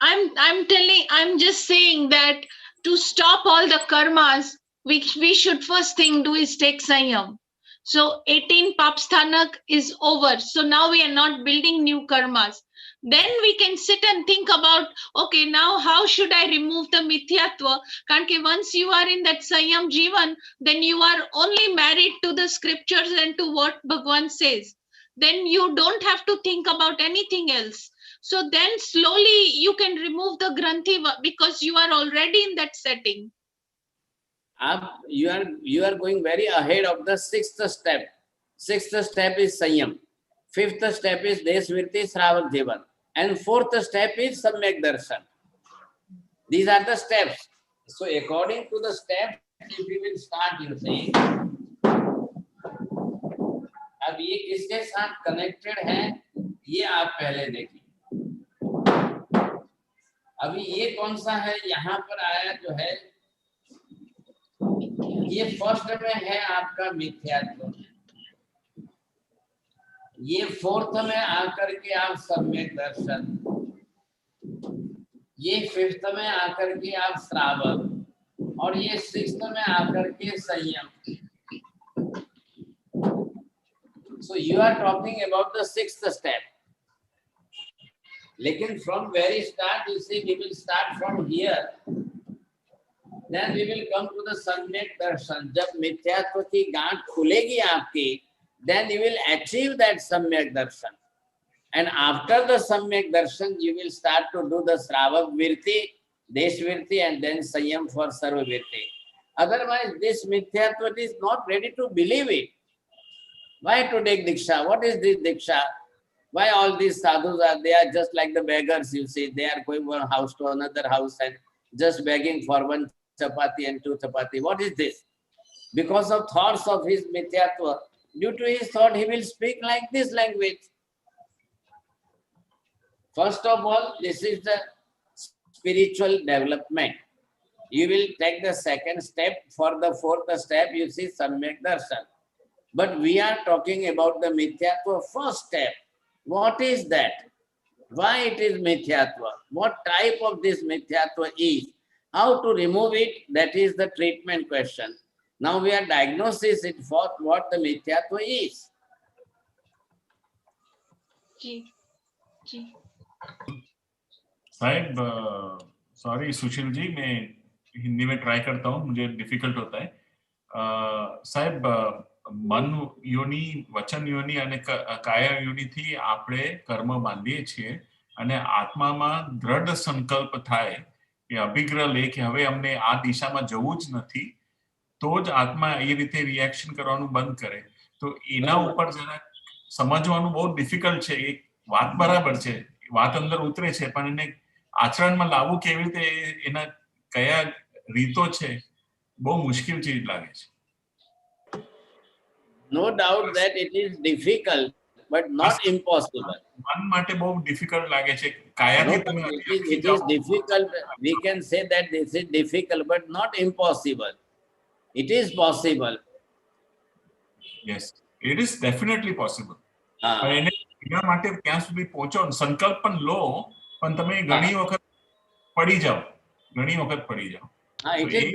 I'm just saying that to stop all the karmas we should first thing do is take Sanyam. So 18 Papsthanak is over. So now we are not building new karmas. Then we can sit and think about, okay, now how should I remove the mithyatva? Because once you are in that Sanyam Jivan, then you are only married to the scriptures and to what Bhagwan says. Then you don't have to think about anything else. So then slowly you can remove the Granthi because you are already in that setting. You are going very ahead of the sixth step. Sixth step is Sanyam. Fifth step is Deshvirti Sravak Jivan. And fourth step is Samyak Darshan. These are the steps. So according to the steps, if we will start using, अब ये किसके साथ connected है ये आप पहले देखिए. अभी ये कौन सा है, यहाँ पर आया जो है ये फर्स्ट में है आपका मिथ्यात्व, ये फोर्थ में आकर के आप सम्यक दर्शन, ये फिफ्थ में आकर के आप श्रावक, और ये सिक्स्थ में आकर के संयम. So you are talking about the sixth step. लेकिन from very start you see we will start from here. Then we will come to the सम्यक दर्शन. जब मिथ्यात्व की गांठ खुलेगी आपकी, then you will achieve that सम्यक darshan. And after the सम्यक darshan, you will start to do the Sravak Virti, Desh Virti, and then Sanyam for Sarva Virti. Otherwise, this mithyatva is not ready to believe it. Why to take Diksha? What is this Diksha? Why all these sadhus are, they are just like the beggars, you see. They are going one house to another house and just begging for one chapati and two chapati. What is this? Because of thoughts of his mithyatva, due to his thought, he will speak like this language. First of all, this is the spiritual development. You will take the second step. For the fourth step, you see Samyak Darshan. But we are talking about the mithyatva first step. What is that? Why it is mithyatva? What type of this mithyatva is? How to remove it? That is the treatment question. Now we are diagnosis it for what the mithyatva is. साहिब sorry Sushil ji, मैं हिंदी में try करता हूँ, मुझे difficult होता है. સાહેબ મન યોની, વચન યોની અને કાયા યોનીથી આપણે કર્મ બાંધીએ છીએ અને આત્મામાં દ્રઢ સંકલ્પ થાય કે અભિગ્રહ લે કે હવે અમને આ દિશામાં જવું જ નથી, તો જ આત્મા એ રીતે રિએક્શન કરવાનું બંધ કરે. તો એના ઉપર જરા સમજવાનું બહુ ડિફિકલ્ટ છે. એક વાત બરાબર છે, વાત અંદર ઉતરે છે, પણ એને આચરણમાં લાવવું કેવી રીતે, એના કયા રીતો છે, બહુ મુશ્કેલ ચીજ લાગે છે. No doubt that it is difficult, but not impossible. મન માટે બહુ ડિફિકલ્ટ લાગે છે. કાયાથી તમે it is difficult. We can say that this is difficult, but not impossible. It is possible. Yes, it is definitely possible. પણ એને એના માટે ત્યાં સુધી પહોંચો, સંકલ્પ પણ લો, પણ તમે ઘણી વખત પડી જાઓ. It is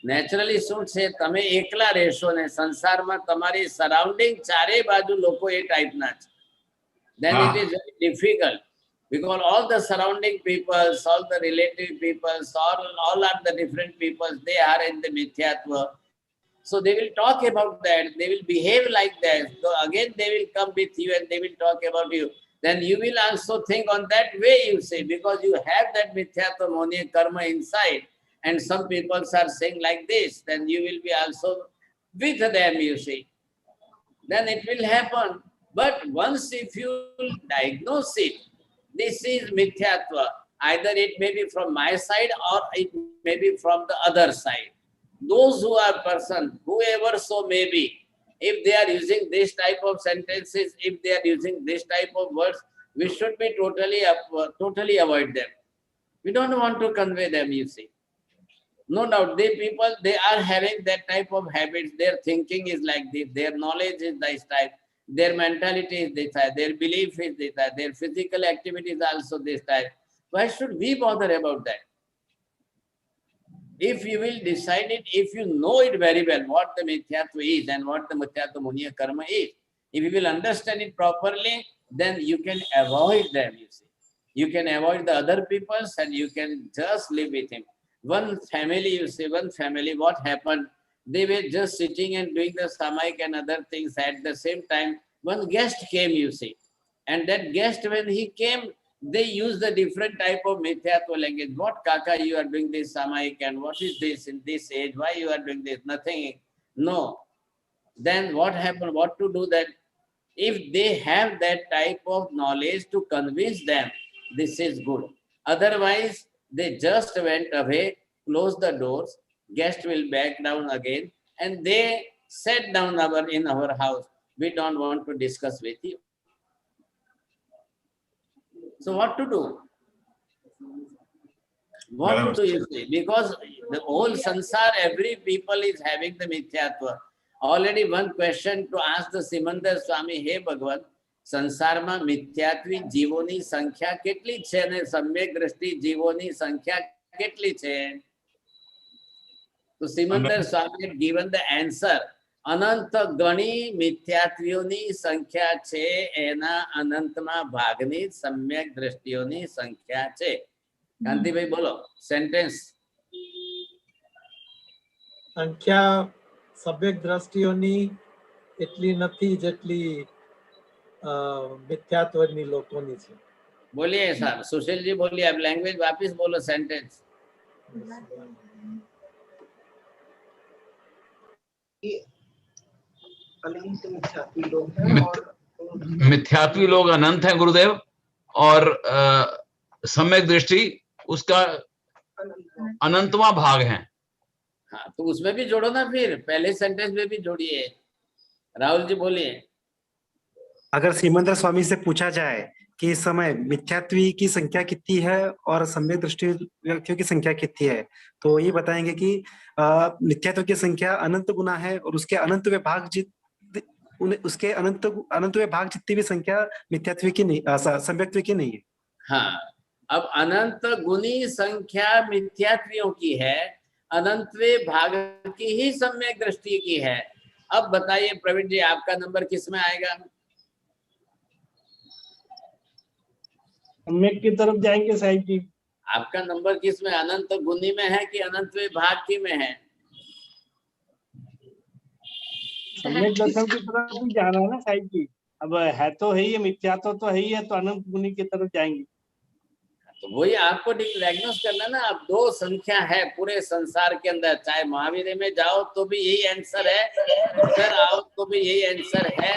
naturally શું છે, તમે એકલા રહેશો ને સંસારમાં તમારી સરાઉન્ડિંગ ચારે બાજુ લોકો એ ટાઈપના છે. Then it is very difficult because all the surrounding peoples, all the relative peoples, all are the different peoples, they are in the mithyatva. So they will talk about that, they will behave like that. So again they will come with you and they will talk about you. Then you will also think on that way, you say, because you have that mithyatva monia karma inside. And some people are saying like this, then you will be also with them, you see. Then it will happen. But once if you diagnose it, this is mithyatva. Either it may be from my side or it may be from the other side. Those who are person, whoever so may be, if they are using this type of sentences, if they are using this type of words, we should be totally avoid them. We don't want to convey them, you see. No doubt, they are having that type of habits. Their thinking is like this. Their knowledge is this type. Their mentality is this type. Their belief is this type. Their physical activity is also this type. Why should we bother about that? If you will decide it, if you know it very well, what the Mithyatva is and what the Mithyatva Muniya Karma is, if you will understand it properly, then you can avoid them, you see. You can avoid the other peoples and you can just live with him. One family, you see, what happened? They were just sitting and doing the samaik and other things. At the same time, one guest came, you see. And that guest, when he came, they used a different type of Mithyatva language. What, Kaka, you are doing this samaik, and what is this in this age? Why you are doing this? Nothing. No. Then what happened? What to do that? If they have that type of knowledge to convince them, this is good. Otherwise, they just went away, closed the doors, guest will back down again, and they sat down in our house. We don't want to discuss with you. So what to do? What to do, you see? Because the whole sansar, every people is having the Mithyatva. Already one question to ask the Simandar Swami, hey Bhagwan, સંસારમાં મિથ્યાત્વી જીવોની સંખ્યા કેટલી છે ને સમ્યક દ્રષ્ટિ જીવોની સંખ્યા કેટલી છે? તો Simandhar Swami given the answer, અનંત ગણી મિથ્યાત્વીઓની સંખ્યા છે, એના અનંતમાં ભાગની સમ્યક દ્રષ્ટિઓની સંખ્યા છે. કાંતિભાઈ બોલો સેન્ટેન્સ. સંખ્યા સમ્યક દ્રષ્ટિઓની એટલી નથી જેટલી मिथ्यात्वनी लोगों से. बोलिए साहब, सुशील जी बोलिए, अब लैंग्वेज वापस बोलो सेंटेंस. अनंत मिथ्यात्वी लोग हैं और मिथ्यात्वी लोग अनंत हैं गुरुदेव, और सम्यक दृष्टि उसका अनंतवा भाग है. हाँ, तो उसमें भी जोड़ो ना, फिर पहले सेंटेंस में भी जोड़िए. राहुल जी बोलिए. अगर सीमंदर स्वामी से पूछा जाए कि इस समय मिथ्यात्वी की संख्या कितनी है और सम्यक दृष्टि व्यक्तियों की संख्या कितनी है, तो ये बताएंगे कि मिथ्यात्व की संख्या अनंत गुना है और उसके अनंत विभाग उसके अनंत विभाग जितनी भी संख्या मिथ्यात्व की नहीं, सम्यक्त्व की नहीं है. हाँ, अब अनंत गुनी संख्या मिथ्यात्वियों की है, अनंतवे भाग की ही सम्यक दृष्टि की है. अब बताइए प्रवीण जी, आपका नंबर किस में आएगा? सम्यक की तरफ जाएंगे साहिब जी. आपका नंबर किस में, अनंत गुनी में है कि अनंत विभाग की में है? सम्यक दर्शन की तरफ भी जाना है ना साहिब जी. अब है तो है ही, मिथ्यात्व तो है ही है, तो अनंत गुनी की तरफ जाएंगे. तो वही आपको डायग्नोस करना ना. अब दो संख्या है पूरे संसार के अंदर, चाहे महावीर में जाओ तो भी यही आंसर है, उधर आओ तो भी यही आंसर है,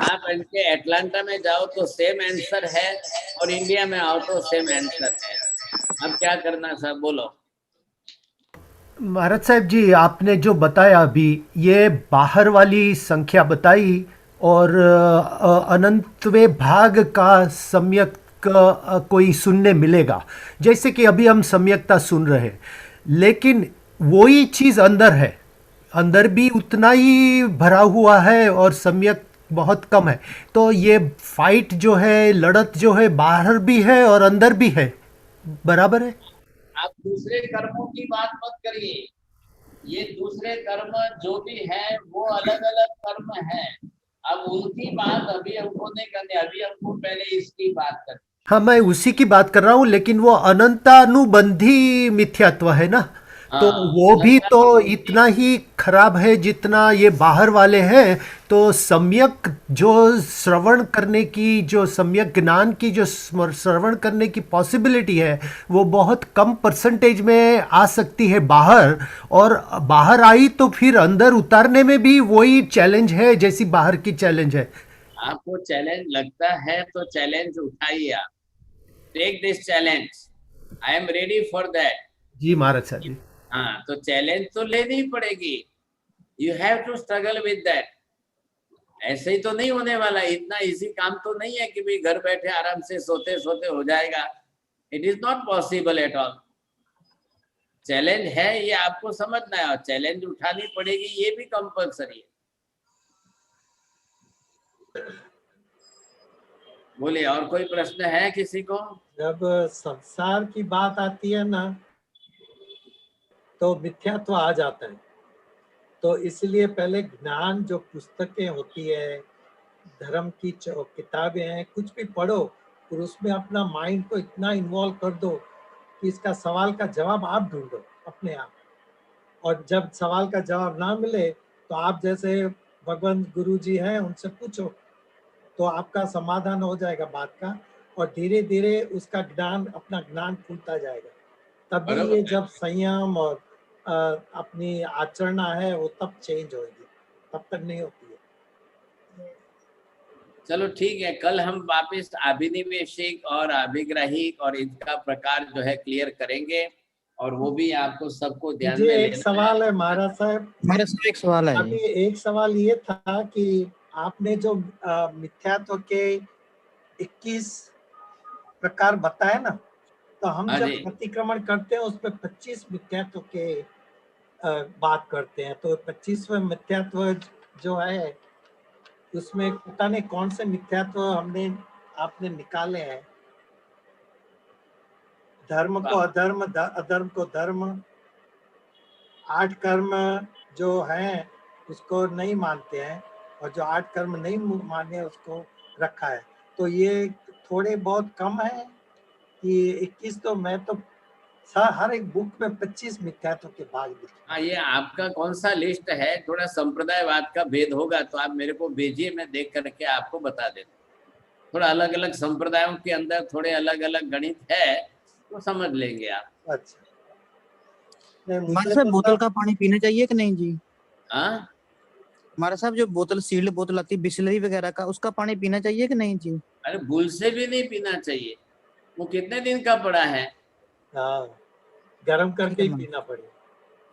आप इनके एटलांटा में जाओ तो सेम आंसर है, और इंडिया में आओ तो सेम आंसर है. अब क्या करना साहब, बोलो. महाराज साहब जी, आपने जो बताया अभी, ये बाहर वाली संख्या बताई और अनंतवे भाग का सम्यक कोई सुनने मिलेगा, जैसे कि अभी हम सम्यकता सुन रहे हैं, लेकिन वही चीज़ अंदर है, अंदर भी उतना ही भरा हुआ है और सम्यक बहुत कम है. तो ये फाइट जो है, लड़त जो है, बाहर भी है और अंदर भी है, बराबर है. आप दूसरे कर्मों की बात मत करिए, ये दूसरे कर्म जो भी है वो अलग अलग कर्म है. अब उनकी बात अभी हमको नहीं करनी, अभी हमको पहले इसकी बात करनी. हाँ, मैं उसी की बात कर रहा हूँ, लेकिन वो अनंतानुबंधी मिथ्यात्व है ना, तो वो भी तो इतना ही खराब है जितना ये बाहर वाले हैं. तो सम्यक जो श्रवण करने की, जो सम्यक ज्ञान की जो श्रवण करने की पॉसिबिलिटी है, वो बहुत कम परसेंटेज में आ सकती है बाहर, और बाहर आई तो फिर अंदर उतारने में भी वही चैलेंज है जैसी बाहर की चैलेंज है. आपको चैलेंज लगता है तो चैलेंज उठाइए, आप take this challenge, I am ready for that. जी महाराज साहब जी. हाँ, तो चैलेंज तो लेनी ही पड़ेगी. You have to struggle with that. ऐसे ही तो नहीं होने वाला, इतना इजी काम तो नहीं है कि भाई घर बैठे आराम से सोते सोते हो जाएगा. It is not possible at all. Challenge है, ये आपको समझना है, और चैलेंज उठानी पड़ेगी, ये भी कंपल्सरी है। बोलिए, और कोई प्रश्न है किसी को? जब संसार की बात आती है ना, तो मिथ्यात्व आ जाता है। तो इसलिए पहले ज्ञान, जो पुस्तकें होती है, धर्म की जो किताबें हैं, कुछ भी पढ़ो और उसमें अपना माइंड को इतना इन्वॉल्व कर दो कि इसका सवाल का जवाब आप ढूंढो अपने आप। और जब सवाल का जवाब ना मिले तो आप जैसे भगवान गुरु जी हैं, उनसे पूछो, तो आपका समाधान हो जाएगा बात का। और धीरे धीरे उसका ज्ञान, अपना ज्ञान खुलता जाएगा। तभी ये जब संयम और अपनी आचरणा है वो तब चेंज होगी, तब तक नहीं होती है। चलो ठीक है, कल हम वापस अभिनिवेशिक और अभिग्राहिक और इनका प्रकार जो है क्लियर करेंगे, और वो भी आपको सबको ध्यान में एक सवाल है महाराज साहब। महाराज साहब एक सवाल है। अभी एक सवाल ये था कि आपने जो मिथ्यात्व के 21 प्रकार बताए ना, तो हम जब प्रतिक्रमण करते हैं उसमें 25 मिथ्यात्व के बात करते हैं। तो 25वें मिथ्यात्व जो है उसमें पता नहीं कौन से मिथ्यात्व आपने निकाले हैं। धर्म को अधर्म, अधर्म को धर्म, 8 कर्म जो हैं उसको नहीं मानते हैं, और जो 8 कर्म नहीं माने उसको रखा है। तो ये थोड़े बहुत कम है कि 21? तो मैं तो हर एक बुक में 25 मिथ्यात्व के भाग दिखे। हाँ, ये आपका कौन सा लिस्ट है? थोड़ा संप्रदायवाद का भेद होगा तो आप मेरे को भेजिए, मैं देख करके आपको बता देता हूँ। थोड़ा अलग अलग संप्रदायों के अंदर थोड़े अलग अलग गणित है, तो समझ लेंगे आप। अच्छा, हमारे साहब बोतल का पानी पीना चाहिए कि नहीं जी? हाँ, हमारा साहब जो बोतल, सील्ड बोतल आती है बिस्लरी वगैरह का, उसका पानी पीना चाहिए कि नहीं जी? अरे भूल से भी नहीं पीना चाहिए, वो कितने दिन का पड़ा है। हाँ, गरम करके ही पीना पड़ेगा।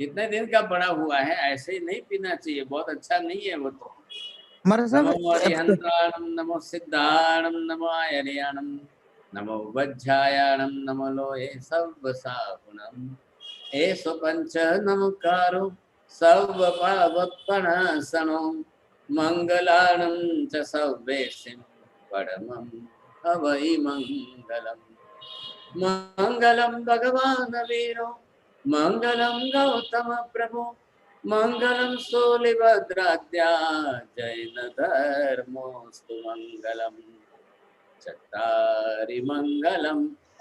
कितने दिन का पड़ा हुआ है, ऐसे ही नहीं पीना चाहिए, बहुत अच्छा नहीं है वो तो। हमारा साहब नमो अरिहंताणम, नमो सिद्धाणम, नमो आयर्याणम, नमो वज्रायाणम, नमो लोहे सर्वसाहुणम, एष पंच नमकारो सर्वपावपणासनो, मंगलाणं च सर्वेषां परमं हवै मंगलम्। मंगलम भगवान वीरो, मंगलम गौतम प्रभु, मंगलम सूलिभद्राद्या, जैन धर्मोस्तु मंगलम। चत्तारि मंगलम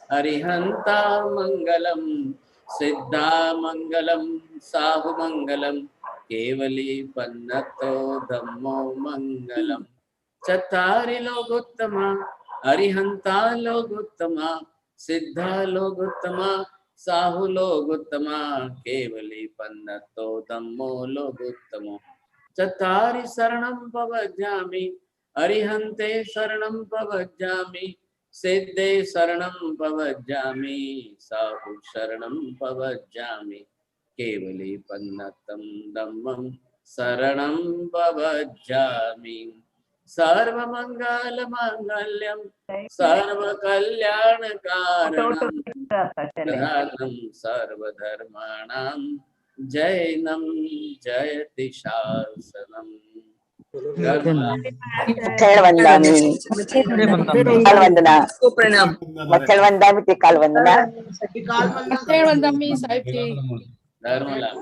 अरिहंता मंगलम, सिद्धा मंगलम, साहु मंगलम, केवली पन्नतो धम्मो मंगलम। चत्तारि लोकोत्तमा, अरिहंता लोकोत्तमा, सिद्धा लोकोत्तमा, साहु लोकोत्तमा, केवली पन्नतो धम्मो लोकोत्तमो। चत्तारि शरणं प्रवज्जामि, अरिहन्ते शरणं प्रवज्जामि, सिद्धे शरणं प्रवज्जामि, साहु शरणं प्रवज्जामि, केवली पन्नतं धम्मं शरणं प्रवज्जामि। सर्वमंगल मांगल्यम सर्वकल्याणकारणं, प्रधानं सर्वधर्माणां जैनं जयति शासनम्। वंदना वंदना साहिब जी। धर्मलाल।